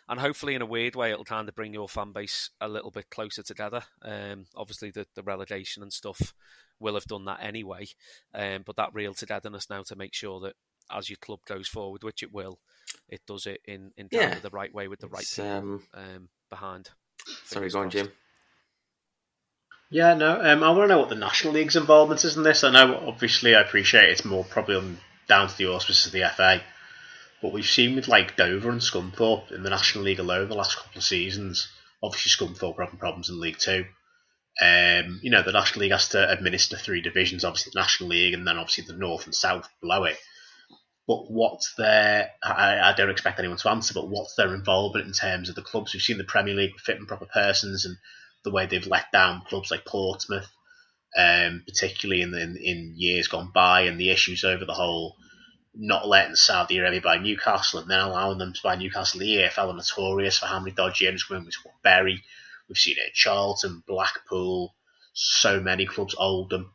hopefully, in a weird way, it'll kind of bring your fan base a little bit closer together. Obviously, the relegation and stuff will have done that anyway. But that real togetherness now to make sure that as your club goes forward, which it will, it does it in kind of the right way with the right people behind. Sorry, go on, Jim. Yeah, no, I want to know what the National League's involvement is in this. I know, obviously, I appreciate it's more probably down to the auspices of the FA, but we've seen with like Dover and Scunthorpe in the National League alone the last couple of seasons. Obviously, Scunthorpe are having problems in League Two. The National League has to administer 3 divisions, obviously the National League and then obviously the North and South below it. But what's their, I don't expect anyone to answer, but what's their involvement in terms of the clubs? We've seen the Premier League with fit and proper persons and the way they've let down clubs like Portsmouth, particularly in years gone by, and the issues over the whole not letting Saudi Arabia buy Newcastle and then allowing them to buy Newcastle. The EFL are notorious for how many dodgy owners come in with Bury. We've seen it at Charlton, Blackpool, so many clubs, Oldham,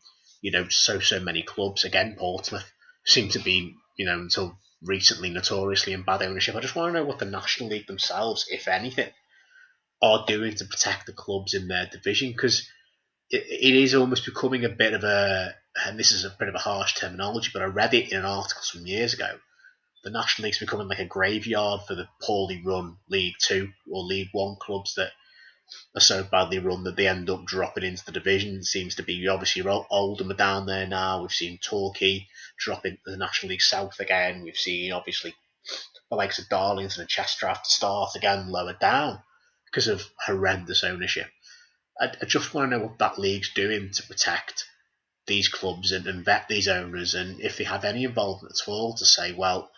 so many clubs. Again, Portsmouth seem to be, until recently, notoriously in bad ownership. I just want to know what the National League themselves, if anything, are doing to protect the clubs in their division, because it is almost becoming a bit of a, and this is a bit of a harsh terminology, but I read it in an article some years ago. The National League's becoming like a graveyard for the poorly run League Two or League One clubs that are so badly run that they end up dropping into the division. It seems to be, obviously, Oldham are down there now. We've seen Torquay drop into the National League South again. We've seen, obviously, the likes of Darlington and Chester have to start again lower down because of horrendous ownership. I just want to know what that league's doing to protect these clubs and vet these owners, and if they have any involvement at all to say, well,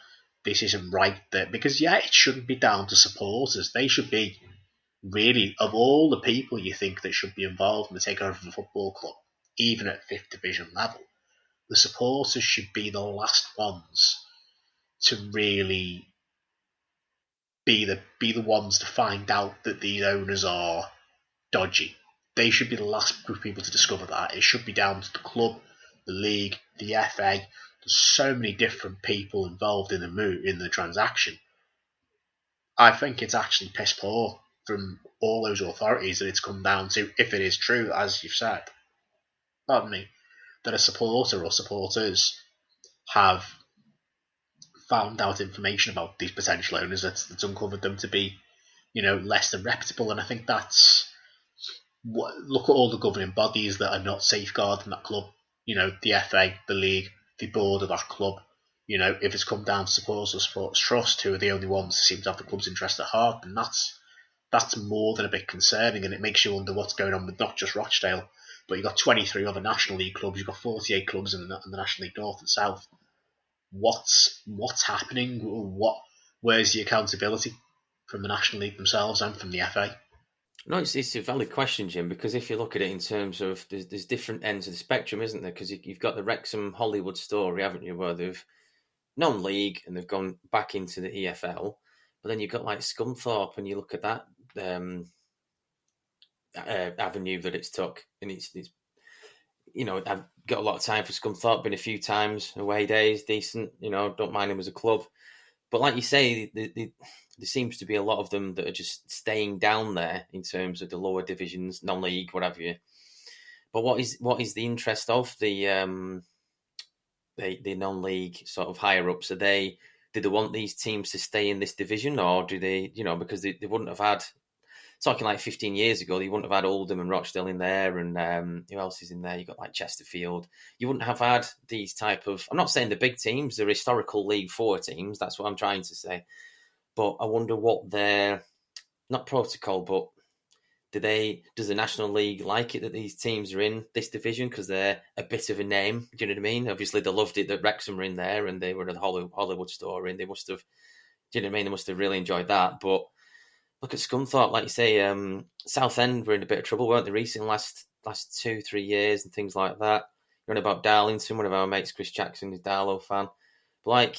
this isn't right. Because, it shouldn't be down to supporters. They should be, really, of all the people you think that should be involved in the takeover of a football club, even at 5th division level, the supporters should be the last ones to really be the ones to find out that these owners are dodgy. They should be the last group of people to discover that. It should be down to the club, the league, the FA. There's so many different people involved in the transaction. I think it's actually piss poor from all those authorities that it's come down to, if it is true, as you've said, pardon me, that a supporter or supporters have found out information about these potential owners that's uncovered them to be, less than reputable. And I think that's look at all the governing bodies that are not safeguarding that club. The FA, the league, the board of that club. If it's come down to supporters or supporters trust, who are the only ones who seem to have the club's interest at heart, then that's more than a bit concerning, and it makes you wonder what's going on with not just Rochdale, but you've got 23 other National League clubs, you've got 48 clubs in the National League North and South. What's happening? Where's the accountability from the National League themselves and from the FA? No, it's a valid question, Jim, because if you look at it in terms of there's different ends of the spectrum, isn't there? Because you've got the Wrexham Hollywood story, haven't you, where they've non-league and they've gone back into the EFL, but then you've got like Scunthorpe, and you look at that avenue that it's took, and it's I've got a lot of time for Scunthorpe, been a few times, away days, decent, don't mind him as a club. But like you say, there seems to be a lot of them that are just staying down there in terms of the lower divisions, non-league, what have you. But what is the interest of the non-league sort of higher ups? Do they want these teams to stay in this division, or do they, because they wouldn't have had talking like 15 years ago, you wouldn't have had Oldham and Rochdale in there, and who else is in there? You got like Chesterfield. You wouldn't have had these type of. I'm not saying the big teams, they're historical League 4 teams. That's what I'm trying to say. But I wonder what their not protocol, but does the National League like it that these teams are in this division because they're a bit of a name? Do you know what I mean? Obviously, they loved it that Wrexham were in there and they were a Hollywood story, and they must have. Do you know what I mean? They must have really enjoyed that. But look at Scunthorpe, like you say, Southend were in a bit of trouble, weren't they, recently, last 2-3 years and things like that. You're on about Darlington, one of our mates, Chris Jackson, is a Darlow fan. But like,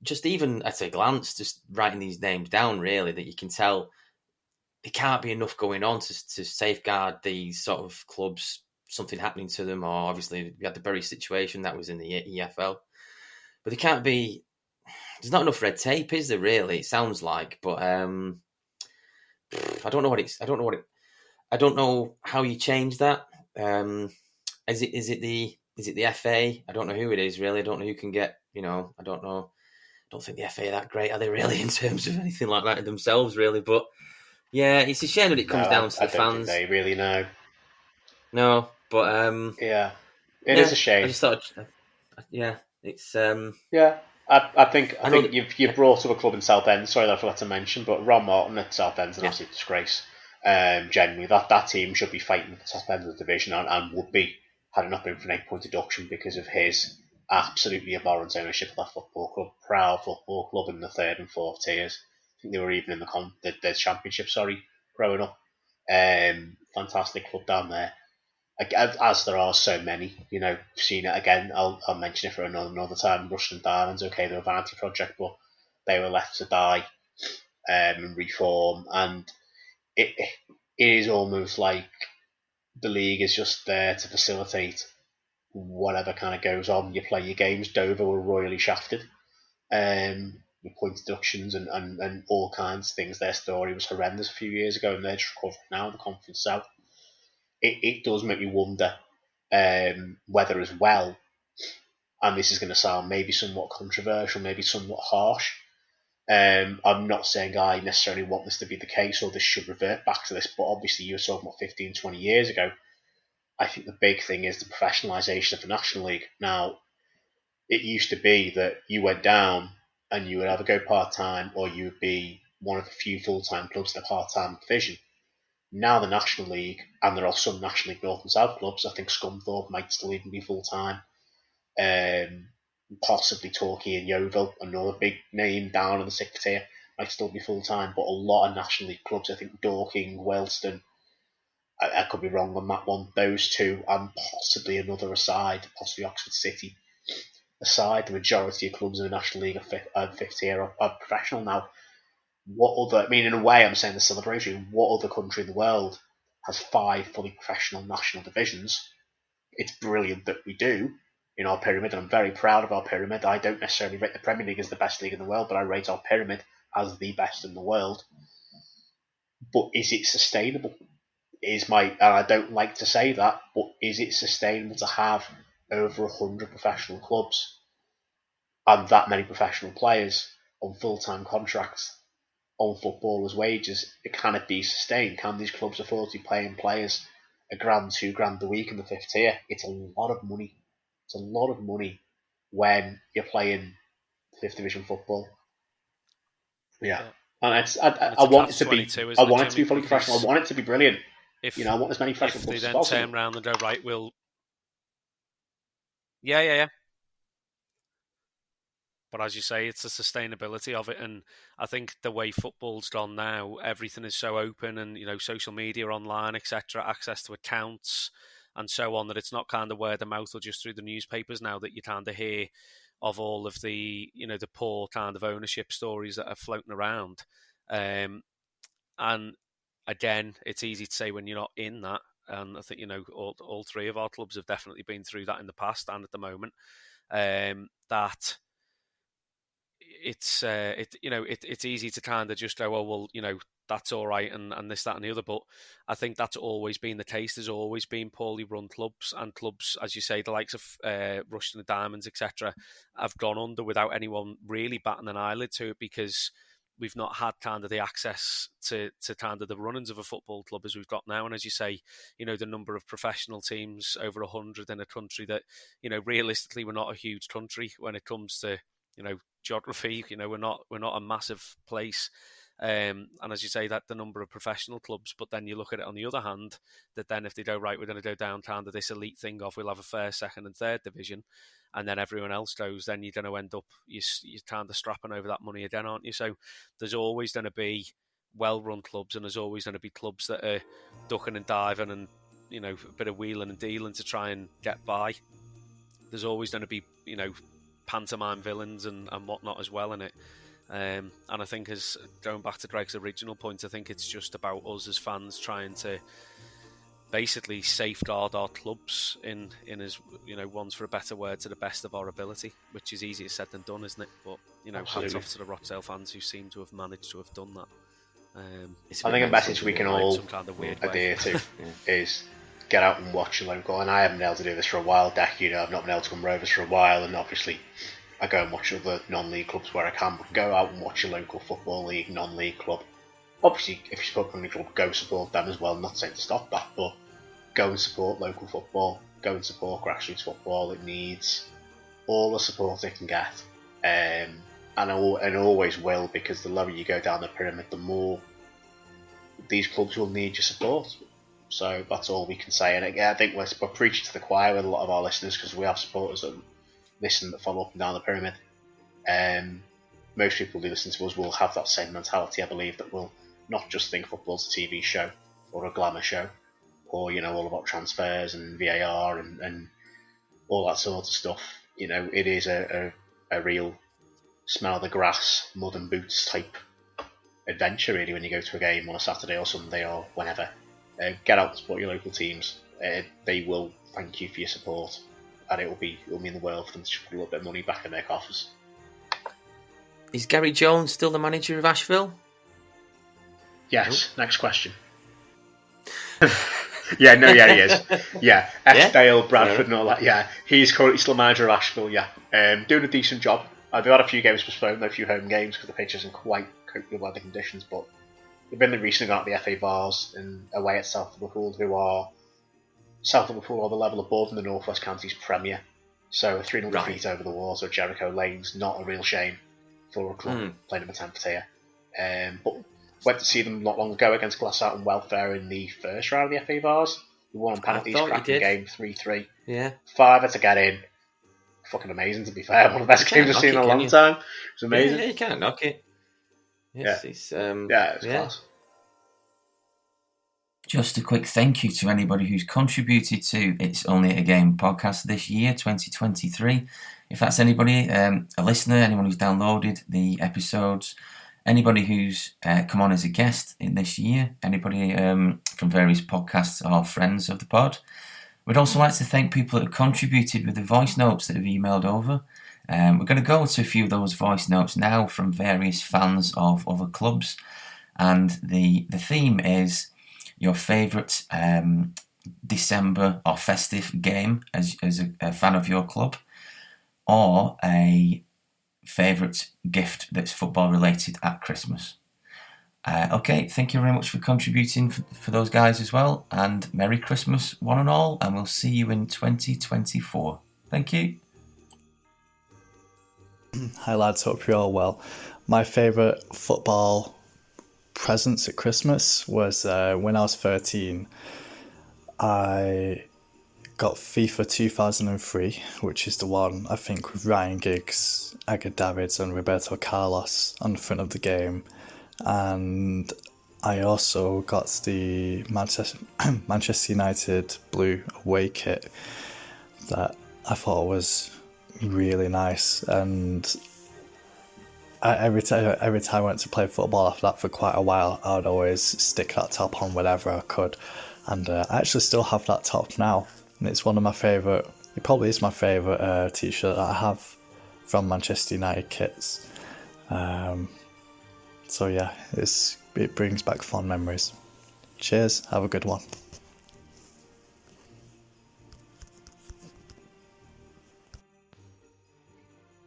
just even at a glance, just writing these names down, really, that you can tell there can't be enough going on to safeguard these sort of clubs, something happening to them, or obviously we had the Bury situation that was in the EFL. But there can't be, there's not enough red tape, is there, really? It sounds like, but I don't know I don't know how you change that. Is it the FA? I don't know who it is, really. I don't know who can get, I don't know. I don't think the FA are that great, are they, really, in terms of anything like that themselves, really? But yeah, it's a shame that it comes down to the fans. I don't think they really know. No, but yeah, it is a shame. I just thought, it's yeah. I think you've brought up a club in Southend. Sorry that I forgot to mention, but Ron Martin at Southend's an absolute disgrace. Genuinely, that team should be fighting at the top end of the division and would be had it not been for an 8-point deduction because of his absolutely abhorrent ownership of that football club. Proud football club in the 3rd and 4th tiers. I think they were even in the championship. Growing up, fantastic club down there. As there are so many, seen it again. I'll mention it for another time. Rushden Diamonds, okay, they're a vanity project, but they were left to die and reform, and it is almost like the league is just there to facilitate whatever kind of goes on. You play your games. Dover were royally shafted. With point deductions and all kinds of things. Their story was horrendous a few years ago, and they're just recovering now in the Conference South. It does make me wonder whether as well, and this is going to sound maybe somewhat controversial, maybe somewhat harsh. I'm not saying I necessarily want this to be the case or this should revert back to this, but obviously you were talking about 15, 20 years ago. I think the big thing is the professionalisation of the National League. Now, it used to be that you went down and you would either go part-time or you would be one of the few full-time clubs in the part-time division. Now the National League, and there are some National League North and South clubs, I think Scunthorpe might still even be full-time, possibly Torquay and Yeovil, another big name down in the 6th tier, might still be full-time, but a lot of National League clubs, I think Dorking, Wellston, I could be wrong on that one, those two, and possibly another aside, possibly Oxford City, aside, the majority of clubs in the National League are 5th tier are professional now. In a way, I'm saying the celebration, what other country in the world has 5 fully professional national divisions? It's brilliant that we do in our pyramid, and I'm very proud of our pyramid. I don't necessarily rate the Premier League as the best league in the world, but I rate our pyramid as the best in the world. But is it sustainable? And I don't like to say that, but is it sustainable to have over 100 professional clubs and that many professional players on full-time contracts on footballers' wages? Can it be sustained? Can these clubs afford to be paying players £1,000, £2,000 a week in the 5th tier? It's a lot of money. It's a lot of money when you're playing 5th division football. Yeah. And I want it to be fully professional. I want it to be brilliant. I want as many professional clubs as possible. If they then turn around and go, right, we'll... Yeah. But as you say, it's the sustainability of it. And I think the way football's gone now, everything is so open and, social media, online, etc., access to accounts and so on, that it's not kind of word of mouth or just through the newspapers now that you kind of hear of all of the, the poor kind of ownership stories that are floating around. And again, it's easy to say when you're not in that. And I think, all 3 of our clubs have definitely been through that in the past and at the moment. That it's easy to kind of just go, oh, well, that's all right, and this, that, and the other. But I think that's always been the case. There's always been poorly run clubs, and clubs, as you say, the likes of Rushden and the Diamonds, etc., have gone under without anyone really batting an eyelid to it, because we've not had kind of the access to kind of the run-ins of a football club as we've got now. And as you say, the number of professional teams, over 100 in a country that, realistically, we're not a huge country when it comes to, geography. We're not a massive place. And as you say, that the number of professional clubs, but then you look at it on the other hand, that then if they go, right, we're going to go down kind of this elite thing off, we'll have a first, second and third division, and then everyone else goes, then you're going to end up, you're kind of strapping over that money again, aren't you? So there's always going to be well-run clubs, and there's always going to be clubs that are ducking and diving and, a bit of wheeling and dealing to try and get by. There's always going to be, pantomime villains and whatnot as well in it. And I think, as going back to Greg's original point, I think it's just about us as fans trying to basically safeguard our clubs in as ones for a better word, to the best of our ability, which is easier said than done, isn't it? But hats off to the Rochdale fans who seem to have managed to have done that. I think a message we can all adhere to is get out and watch your local. And I haven't been able to do this for a while, Deck. I've not been able to come Rovers for a while, and obviously I go and watch other non-league clubs where I can, but go out and watch your local football league, non-league club. Obviously, if you support a club, go support them as well. I'm not saying to stop that, but go and support local football. Go and support grassroots football. It needs all the support it can get, and always will, because the lower you go down the pyramid, the more these clubs will need your support. So that's all we can say. And again, I think we're preaching to the choir with a lot of our listeners, because we have supporters that listen, that follow up and down the pyramid. Most people who listen to us will have that same mentality, I believe, that will not just think football's a TV show or a glamour show, or all about transfers and VAR and all that sort of stuff. It is a real smell the grass, mud and boots type adventure, really, when you go to a game on a Saturday or Sunday or whenever. Get out and support your local teams. They will thank you for your support, and it will mean the world for them to put a little bit of money back in their coffers. Is Gary Jones still the manager of Asheville? Yes. Nope. Next question. He is. Yeah, Eskdale, Bradford, and all that. Yeah, he's currently still manager of Asheville. Yeah, doing a decent job. They've had a few games postponed, a few home games, because the pitch isn't quite coping with weather conditions. But they've been recently got the FA Vars and away at South Liverpool, who are the level above in the North West Counties Premier. So a 3-0 defeat over the walls of Jericho Lane's not a real shame for a club playing in the 10th tier. But went to see them not long ago against Glasshout and Welfare in the first round of the FA Vars. We won on penalties, cracking game, 3-3. Yeah. 5 to get in. Fucking amazing, to be fair. One of the best games I've seen in a long time. It's amazing. Yeah, you can't knock it. Yes, it's class. Just a quick thank you to anybody who's contributed to It's Only a Game podcast this year, 2023. If that's anybody, a listener, anyone who's downloaded the episodes, anybody who's come on as a guest in this year, anybody from various podcasts or friends of the pod. We'd also like to thank people that have contributed with the voice notes that have emailed over. We're going to go to a few of those voice notes now from various fans of other clubs. And the theme is your favourite December or festive game as a fan of your club, or a favourite gift that's football related at Christmas. Okay, thank you very much for contributing for those guys as well, and Merry Christmas one and all, and we'll see you in 2024. Thank you. Hi lads, hope you're all well. My favourite football presents at Christmas was when I was 13. I got FIFA 2003, which is the one, I think, with Ryan Giggs, Edgar Davids and Roberto Carlos on the front of the game. And I also got the Manchester United blue away kit that I thought was really nice. And every time I went to play football after that for quite a while, I would always stick that top on whenever I could. And I actually still have that top now. And it's one of my favourite, it probably is my favourite t-shirt that I have from Manchester United kits. So yeah, it brings back fond memories. Cheers, have a good one.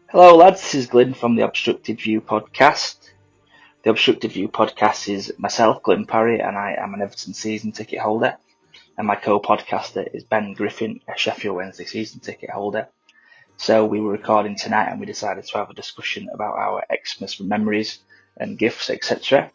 Hello lads, this is Glyn from the Obstructed View podcast. The Obstructed View podcast is myself, Glyn Parry, and I am an Everton season ticket holder. And my co-podcaster is Ben Griffin, a Sheffield Wednesday season ticket holder. So we were recording tonight and we decided to have a discussion about our Xmas memories and gifts, etc.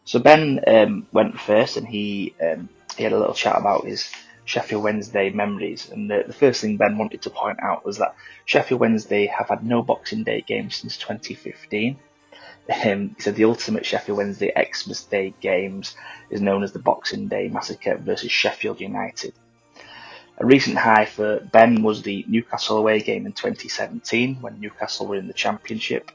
So Ben went first and he had a little chat about his Sheffield Wednesday memories. And the first thing Ben wanted to point out was that Sheffield Wednesday have had no Boxing Day game since 2015. He said the ultimate Sheffield Wednesday Xmas Day games is known as the Boxing Day Massacre versus Sheffield United. A recent high for Ben was the Newcastle away game in 2017 when Newcastle were in the Championship.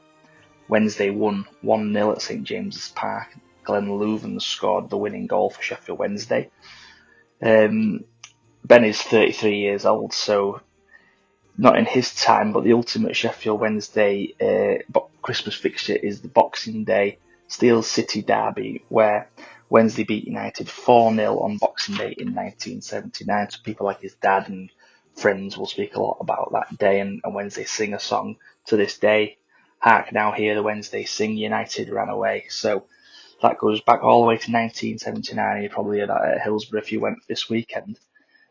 Wednesday won 1-0 at St James's Park. Glenn Louvens scored the winning goal for Sheffield Wednesday. Ben is 33 years old, so not in his time, but the ultimate Sheffield Wednesday Christmas fixture is the Boxing Day Steel City Derby, where Wednesday beat United 4-0 on Boxing Day in 1979. So people like his dad and friends will speak a lot about that day, and Wednesday sing a song to this day. Hark now hear the Wednesday sing, United ran away. So that goes back all the way to 1979. You probably heard that at Hillsborough if you went this weekend.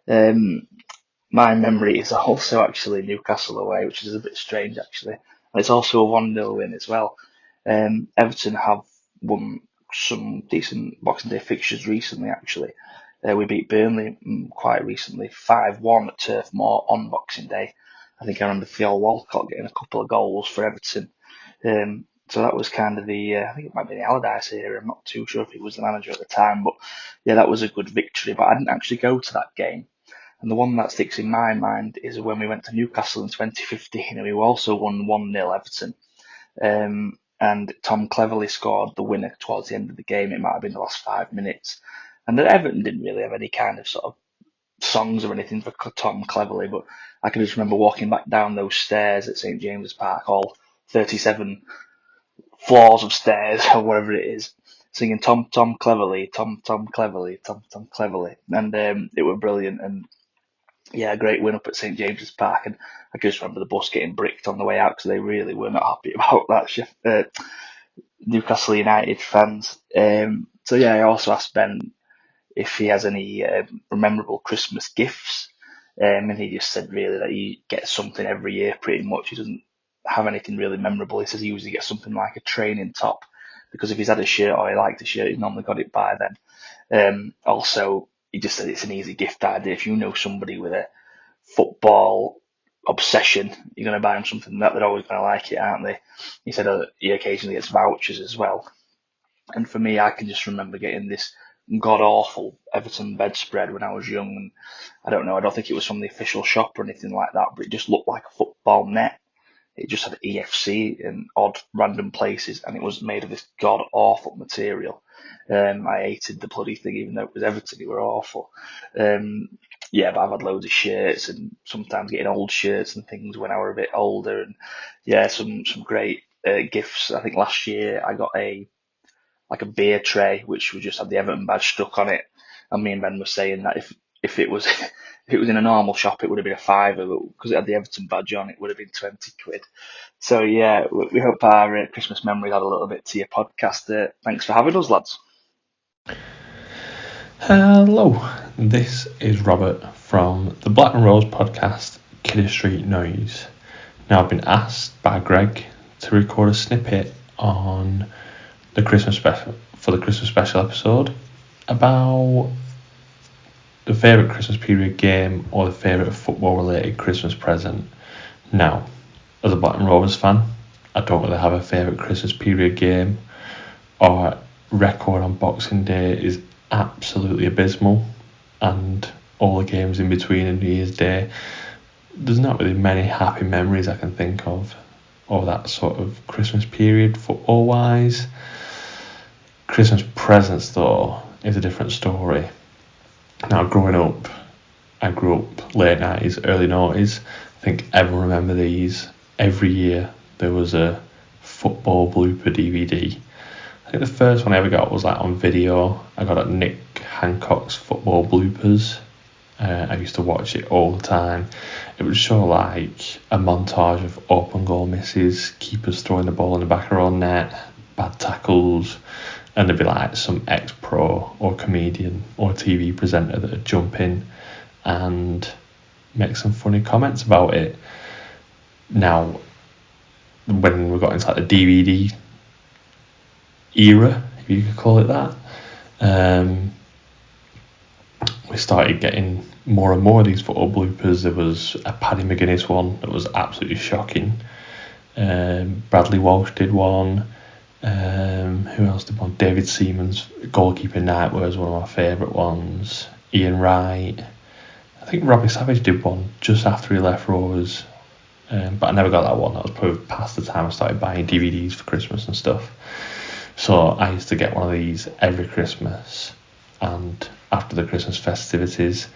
My memory is also actually Newcastle away, which is a bit strange actually. And it's also a 1-0 win as well. Everton have won some decent Boxing Day fixtures recently actually. We beat Burnley quite recently, 5-1 at Turf Moor on Boxing Day. I think I remember Theo Walcott getting a couple of goals for Everton. So that was kind of I think it might be the Allardyce era. I'm not too sure if he was the manager at the time, but yeah, that was a good victory. But I didn't actually go to that game. And the one that sticks in my mind is when we went to Newcastle in 2015 and we also won 1-0 Everton. And Tom Cleverley scored the winner towards the end of the game. It might have been the last 5 minutes. And then Everton didn't really have any kind of sort of songs or anything for Tom Cleverley, but I can just remember walking back down those stairs at St James's Park, all 37 floors of stairs or whatever it is, singing Tom Cleverley, Tom Cleverley, Tom Cleverley. And it was brilliant. And yeah, a great win up at St James's Park, and I can just remember the bus getting bricked on the way out because they really were not happy about that. Newcastle United fans. So yeah, I also asked Ben if he has any memorable Christmas gifts, and he just said really that he gets something every year pretty much. He doesn't have anything really memorable. He says he usually gets something like a training top because if he's had a shirt or he liked a shirt, he's normally got it by then. Also, he just said it's an easy gift idea. If you know somebody with a football obsession, you're going to buy them something that they're always going to like it, aren't they? He said he occasionally gets vouchers as well. And for me, I can just remember getting this god-awful Everton bedspread when I was young. And I don't think it was from the official shop or anything like that, but it just looked like a football net. It just had EFC in odd random places, and it was made of this god-awful material. I hated the bloody thing, even though it was Everton, it were awful. Yeah, but I've had loads of shirts and sometimes getting old shirts and things when I were a bit older. And yeah, some great gifts. I think last year I got a beer tray, which we just had the Everton badge stuck on it. And me and Ben were saying that if it was in a normal shop, it would have been a £5, but because it had the Everton badge on, it would have been 20 quid. So yeah, we hope our Christmas memories add a little bit to your podcast. Thanks for having us, lads. Hello, this is Robert from the Black and Rose podcast, Kidder Street Noise. Now I've been asked by Greg to record a snippet on the Christmas special episode about the favourite Christmas period game or the favourite football related Christmas present. Now, as a Black and Rovers fan, I don't really have a favourite Christmas period game. Our record on Boxing Day is absolutely abysmal, and all the games in between and New Year's Day, there's not really many happy memories I can think of that sort of Christmas period football wise. Christmas presents though is a different story. Now growing up, I grew up late 90s, early 90s. I think everyone remember these. Every year there was a football blooper DVD. I think the first one I ever got was on video. I got at Nick Hancock's Football Bloopers. I used to watch it all the time. It would show a montage of open goal misses, keepers throwing the ball in the back of our own net, bad tackles, and there'd be like some ex-pro or comedian or TV presenter that would jump in and make some funny comments about it. Now, when we got into like the DVD era, if you could call it that, we started getting more and more of these football bloopers. There was a Paddy McGuinness one that was absolutely shocking. Bradley Walsh did one. Who else did one? David Seaman's goalkeeper night was one of my favourite ones. Ian Wright. I think Robbie Savage did one just after he left Rovers. But I never got that one. That was probably past the time I started buying DVDs for Christmas and stuff. So I used to get one of these every Christmas, and after the Christmas festivities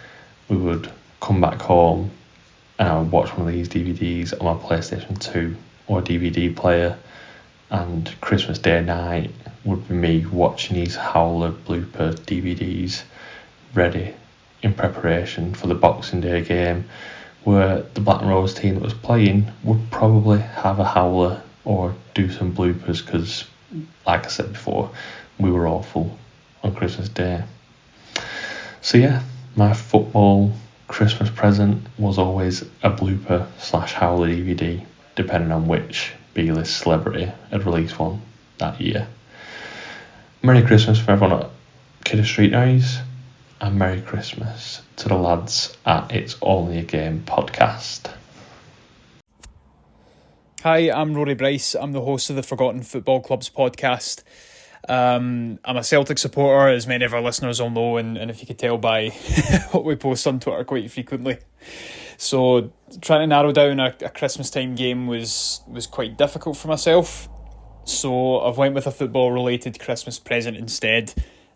we would come back home and I would watch one of these DVDs on my PlayStation 2 or DVD player, and Christmas Day night would be me watching these Howler blooper DVDs ready in preparation for the Boxing Day game, where the Black and Rose team that was playing would probably have a howler or do some bloopers, because, like I said before, we were awful on Christmas Day. So yeah, my football Christmas present was always a blooper / howler DVD, depending on which B-list celebrity had released one that year. Merry Christmas for everyone at Kidder Street Noise, and Merry Christmas to the lads at It's Only a Game podcast. Hi, I'm Rory Bryce. I'm the host of the Forgotten Football Clubs podcast. I'm a Celtic supporter, as many of our listeners will know, and if you could tell by what we post on Twitter quite frequently. So trying to narrow down a Christmas time game was quite difficult for myself. So I've went with a football related Christmas present instead.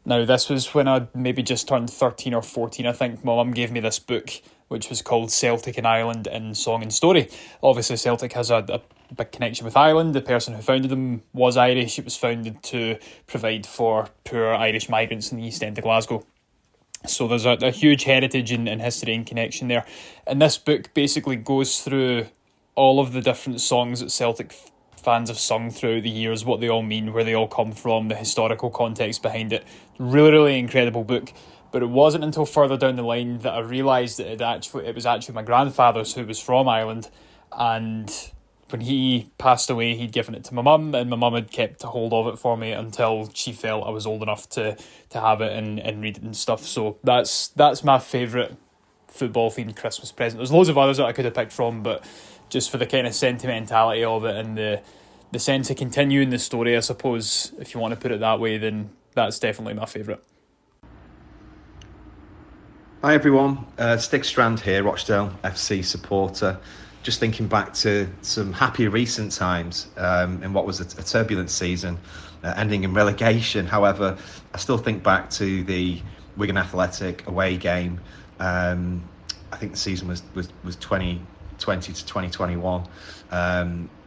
Now, this was when I'd maybe just turned 13 or 14, I think. My mum gave me this book, which was called Celtic and Ireland in Song and Story. Obviously, Celtic has a big connection with Ireland. The person who founded them was Irish. It was founded to provide for poor Irish migrants in the East End of Glasgow. So there's a huge heritage and history and connection there. And this book basically goes through all of the different songs that Celtic fans have sung throughout the years, what they all mean, where they all come from, the historical context behind it. Really, really incredible book. But it wasn't until further down the line that I realised that it was actually my grandfather's, who was from Ireland, and when he passed away, he'd given it to my mum, and my mum had kept a hold of it for me until she felt I was old enough to have it and read it and stuff. So that's my favourite football-themed Christmas present. There's loads of others that I could have picked from, but just for the kind of sentimentality of it and the sense of continuing the story, I suppose, if you want to put it that way, then that's definitely my favourite. Hi everyone, Stig Strand here, Rochdale FC supporter. Just thinking back to some happy recent times in what was a turbulent season, ending in relegation. However, I still think back to the Wigan Athletic away game. I think the season was 2020 to 2021.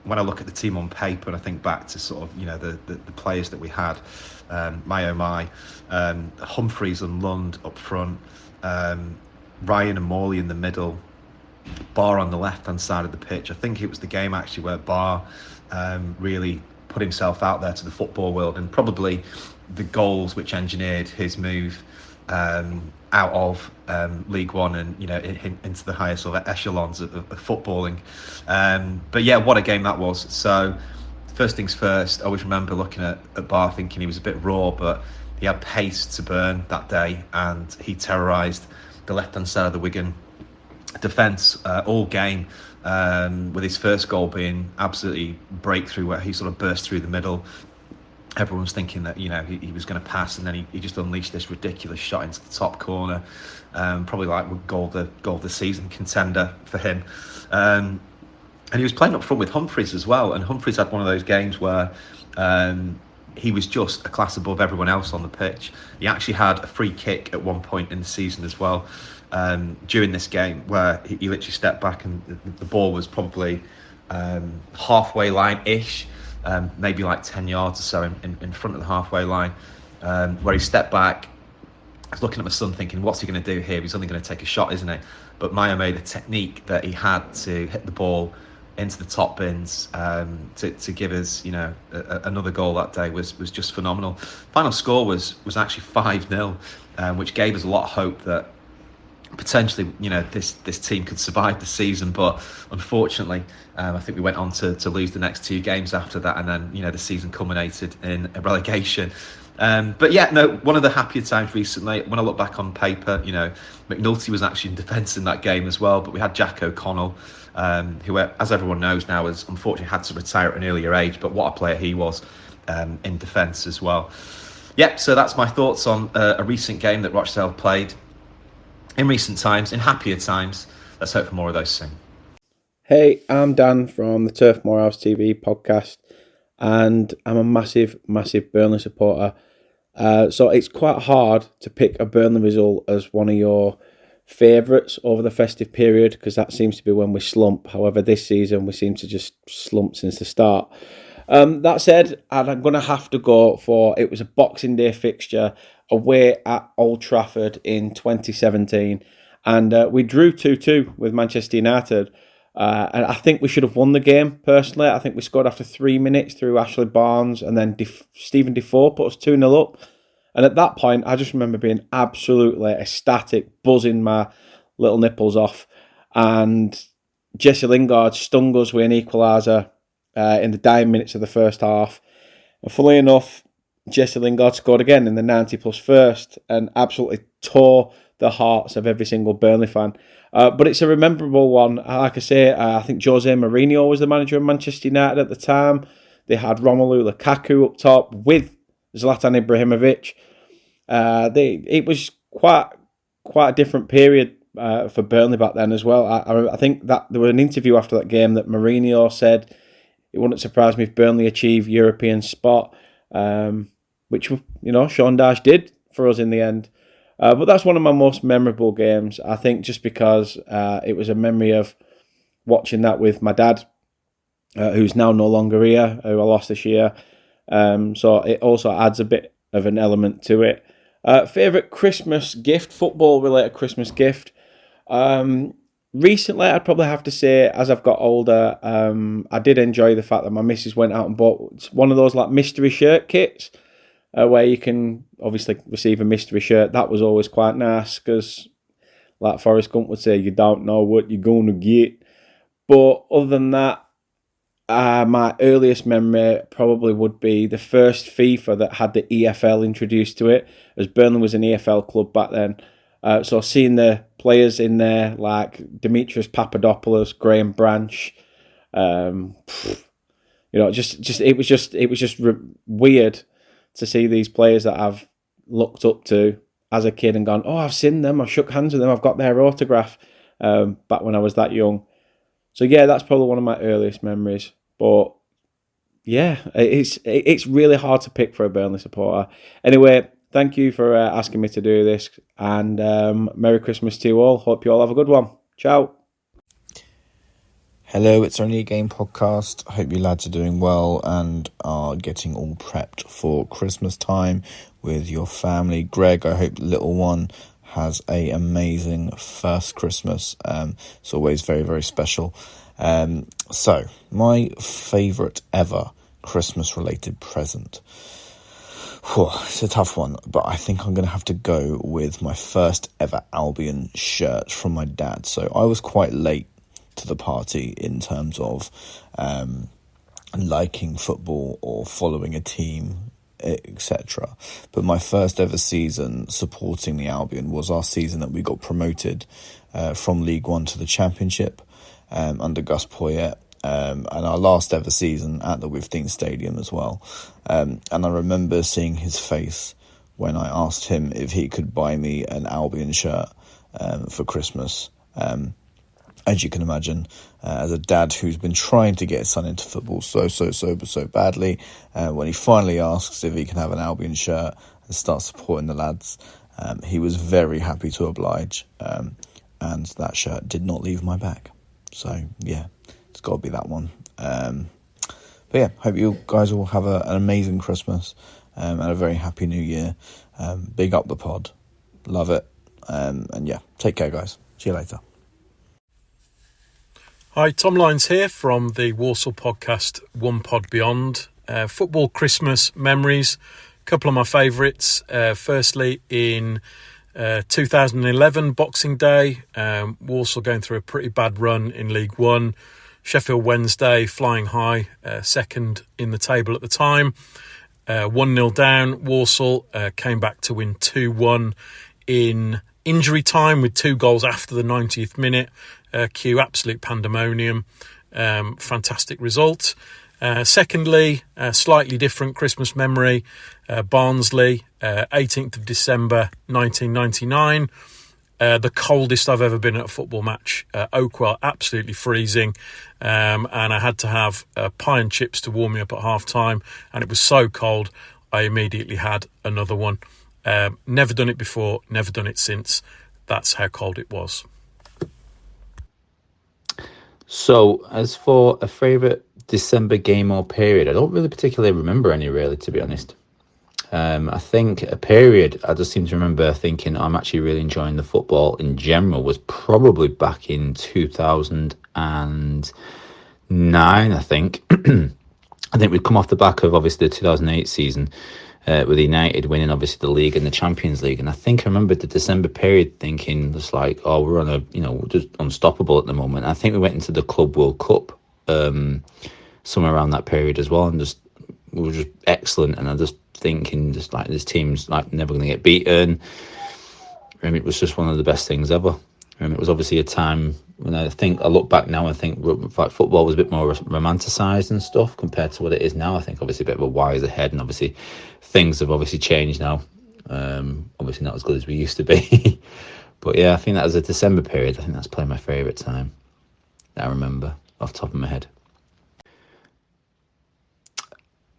When I look at the team on paper and I think back to sort of, the players that we had, my Humphreys and Lund up front, Ryan and Morley in the middle, Barr on the left-hand side of the pitch. I think it was the game actually where Barr really put himself out there to the football world, and probably the goals which engineered his move out of League One and into the higher sort of echelons of footballing. But yeah, what a game that was. So first things first, I always remember looking at Barr thinking he was a bit raw, but he had pace to burn that day, and he terrorised the left-hand side of the Wigan defence all game, with his first goal being absolutely breakthrough, where he sort of burst through the middle. Everyone was thinking that he was going to pass, and then he just unleashed this ridiculous shot into the top corner, probably like goal of the season contender for him. And he was playing up front with Humphreys as well, and Humphreys had one of those games where he was just a class above everyone else on the pitch. He actually had a free kick at one point in the season as well, during this game, where he literally stepped back and the ball was probably halfway line-ish, maybe like 10 yards or so in front of the halfway line, where he stepped back. I was looking at my son thinking, what's he going to do here? He's only going to take a shot, isn't he? But Maya made a technique that he had to hit the ball into the top bins to give us, another goal that day was just phenomenal. Final score was actually 5-0, which gave us a lot of hope that potentially, this team could survive the season. But unfortunately, I think we went on to lose the next 2 games after that, and then, the season culminated in a relegation. But yeah, no, one of the happier times recently, when I look back on paper, McNulty was actually in defence in that game as well, but we had Jack O'Connell, who, as everyone knows now, has unfortunately had to retire at an earlier age, but what a player he was in defence as well. Yeah, so that's my thoughts on a recent game that Rochdale played in recent times, in happier times. Let's hope for more of those soon. Hey, I'm Dan from the Turf Morehouse TV podcast, and I'm a massive, massive Burnley supporter. So it's quite hard to pick a Burnley result as one of your favourites over the festive period, because that seems to be when we slump. However, this season we seem to just slump since the start. That said, I'm going to have to go for, it was a Boxing Day fixture away at Old Trafford in 2017, and we drew 2-2 with Manchester United. And I think we should have won the game, personally. I think we scored after 3 minutes through Ashley Barnes, and then Stephen Defoe put us 2-0 up. And at that point, I just remember being absolutely ecstatic, buzzing my little nipples off. And Jesse Lingard stung us with an equaliser in the dying minutes of the first half. And funnily enough, Jesse Lingard scored again in the 90+ first and absolutely tore the hearts of every single Burnley fan. But it's a rememberable one. Like I say, I think Jose Mourinho was the manager of Manchester United at the time. They had Romelu Lukaku up top with Zlatan Ibrahimovic. It was quite a different period for Burnley back then as well. I think that there was an interview after that game that Mourinho said it wouldn't surprise me if Burnley achieved European spot, which, Sean Dyche did for us in the end. But that's one of my most memorable games, I think, just because it was a memory of watching that with my dad, who's now no longer here, who I lost this year. So it also adds a bit of an element to it. Favourite Christmas gift, football-related Christmas gift. Recently, I'd probably have to say, as I've got older, I did enjoy the fact that my missus went out and bought one of those like mystery shirt kits, where you can obviously receive a mystery shirt. That was always quite nice, because, like Forrest Gump would say, you don't know what you're going to get. But other than that, my earliest memory probably would be the first FIFA that had the EFL introduced to it, as Burnley was an EFL club back then. So seeing the players in there like Demetrius Papadopoulos, Graham Branch, it was just weird to see these players that I've looked up to as a kid and gone, oh, I've seen them, I've shook hands with them, I've got their autograph back when I was that young. So yeah, that's probably one of my earliest memories. But yeah, it's really hard to pick for a Burnley supporter. Anyway, thank you for asking me to do this, and Merry Christmas to you all. Hope you all have a good one. Ciao. Hello, it's Only a Game podcast. Hope you lads are doing well and are getting all prepped for Christmas time with your family. Greg, I hope the little one has a amazing first Christmas. It's always very, very special. So, my favourite ever Christmas-related present. It's a tough one, but I think I'm going to have to go with my first ever Albion shirt from my dad. So I was quite late to the party in terms of liking football or following a team, etc. But my first ever season supporting the Albion was our season that we got promoted from League One to the Championship under Gus Poyet. And our last ever season at the Withdean Stadium as well. And I remember seeing his face when I asked him if he could buy me an Albion shirt for Christmas. As you can imagine, as a dad who's been trying to get his son into football so badly, when he finally asks if he can have an Albion shirt and start supporting the lads, he was very happy to oblige. And that shirt did not leave my back. So, yeah. It's got to be that one. But yeah, hope you guys all have an amazing Christmas and a very happy New Year. Big up the pod. Love it. And yeah, take care, guys. See you later. Hi, Tom Lyons here from the Walsall podcast One Pod Beyond. Football Christmas memories, a couple of my favourites. Firstly, in 2011, Boxing Day, Walsall going through a pretty bad run in League One. Sheffield Wednesday flying high, second in the table at the time. 1-0 down, Walsall came back to win 2-1 in injury time with 2 goals after the 90th minute. Cue absolute pandemonium. Fantastic result. Secondly, slightly different Christmas memory. Barnsley, 18th of December 1999. The coldest I've ever been at a football match. Oakwell absolutely freezing. And I had to have pie and chips to warm me up at half time. And it was so cold, I immediately had another one. Never done it before, never done it since. That's how cold it was. So, as for a favourite December game or period, I don't really particularly remember any, really, to be honest. I think a period I just seem to remember thinking I'm actually really enjoying the football in general was probably back in 2009, I think. I think we'd come off the back of, obviously, the 2008 season with United winning, obviously, the league and the Champions League. And I think I remember the December period thinking just like, oh, we're on we're just unstoppable at the moment. I think we went into the Club World Cup somewhere around that period as well. And we were just excellent. And I just thinking just like this team's like never going to get beaten. It was just one of the best things ever. It was obviously a time when I look back now, I think like football was a bit more romanticised and stuff compared to what it is now. I think obviously a bit of a wiser head, and obviously things have obviously changed now. Obviously not as good as we used to be. But yeah, I think that was a December period. I think that's probably my favourite time that I remember off the top of my head.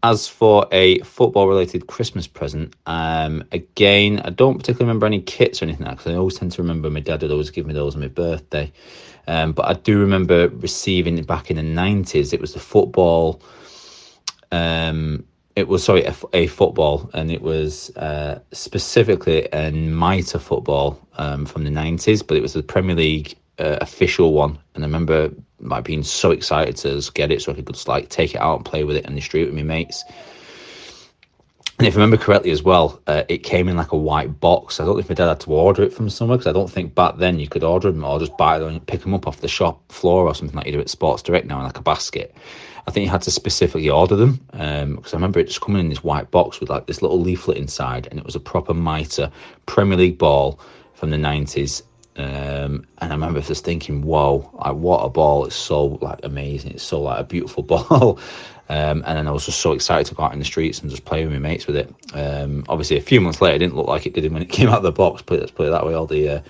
As for a football-related Christmas present, again, I don't particularly remember any kits or anything like that, because I always tend to remember my dad would always give me those on my birthday. But I do remember receiving it back in the 90s. It was the football. A football, and it was specifically a mitre football from the 90s, but it was the Premier League official one. And I remember like being so excited to just get it so I could just like take it out and play with it in the street with my mates. And if I remember correctly as well, it came in like a white box. I don't know if my dad had to order it from somewhere, because I don't think back then you could order them or just buy them and pick them up off the shop floor or something like you do at Sports Direct now in like a basket. I think you had to specifically order them, because I remember it just coming in this white box with like this little leaflet inside, and it was a proper mitre Premier League ball from the 90s. And I remember just thinking, whoa, like, what a ball. It's so like amazing. It's so like a beautiful ball. And then I was just so excited to go out in the streets and just play with my mates with it. Obviously a few months later, it didn't look like it did when it came out of the box, but let's put it that way. All the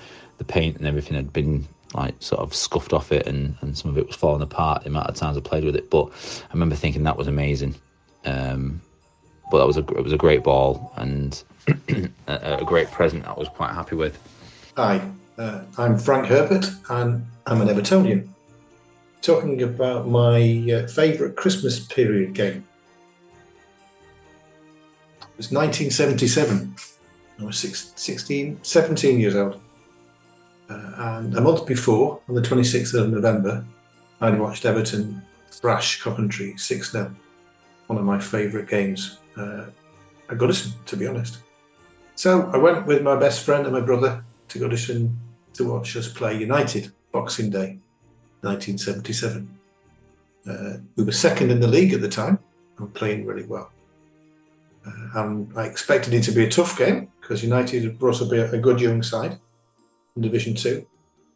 paint and everything had been like sort of scuffed off it, and some of it was falling apart the amount of times I played with it. But I remember thinking that was amazing. But it was a great ball and a great present I was quite happy with. Hi. I'm Frank Herbert, and I'm an Evertonian. Talking about my favourite Christmas period game. It was 1977. I was 17 years old. And a month before, on the 26th of November, I'd watched Everton thrash Coventry 6-0. One of my favourite games at Goodison, to be honest. So I went with my best friend and my brother to Goodison to watch us play United Boxing Day, 1977. We were second in the league at the time and playing really well. And I expected it to be a tough game because United had brought up a good young side in Division 2,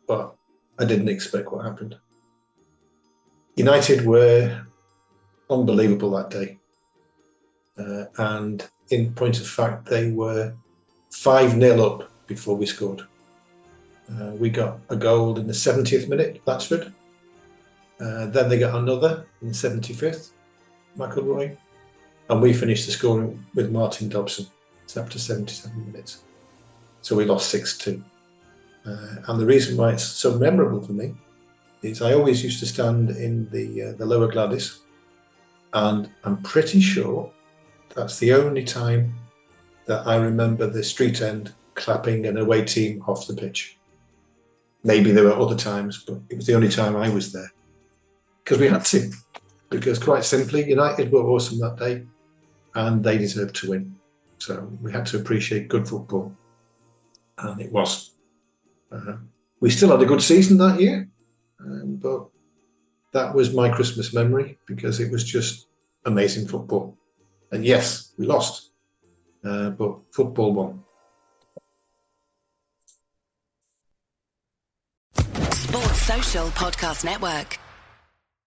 but I didn't expect what happened. United were unbelievable that day. And in point of fact, they were 5-0 up before we scored. We got a goal in the 70th minute, Latchford. Then they got another in the 75th, McElroy. And we finished the scoring with Martin Dobson. It's after 77 minutes. So we lost 6-2. And the reason why it's so memorable for me is I always used to stand in the lower Gladys. And I'm pretty sure that's the only time that I remember the street end clapping an away team off the pitch. Maybe there were other times, but it was the only time I was there. because we had to. Because quite simply, United were awesome that day, and they deserved to win. So we had to appreciate good football, and it was. We still had a good season that year, but that was my Christmas memory because it was just amazing football. And yes, we lost, but football won. Sports Social Podcast Network.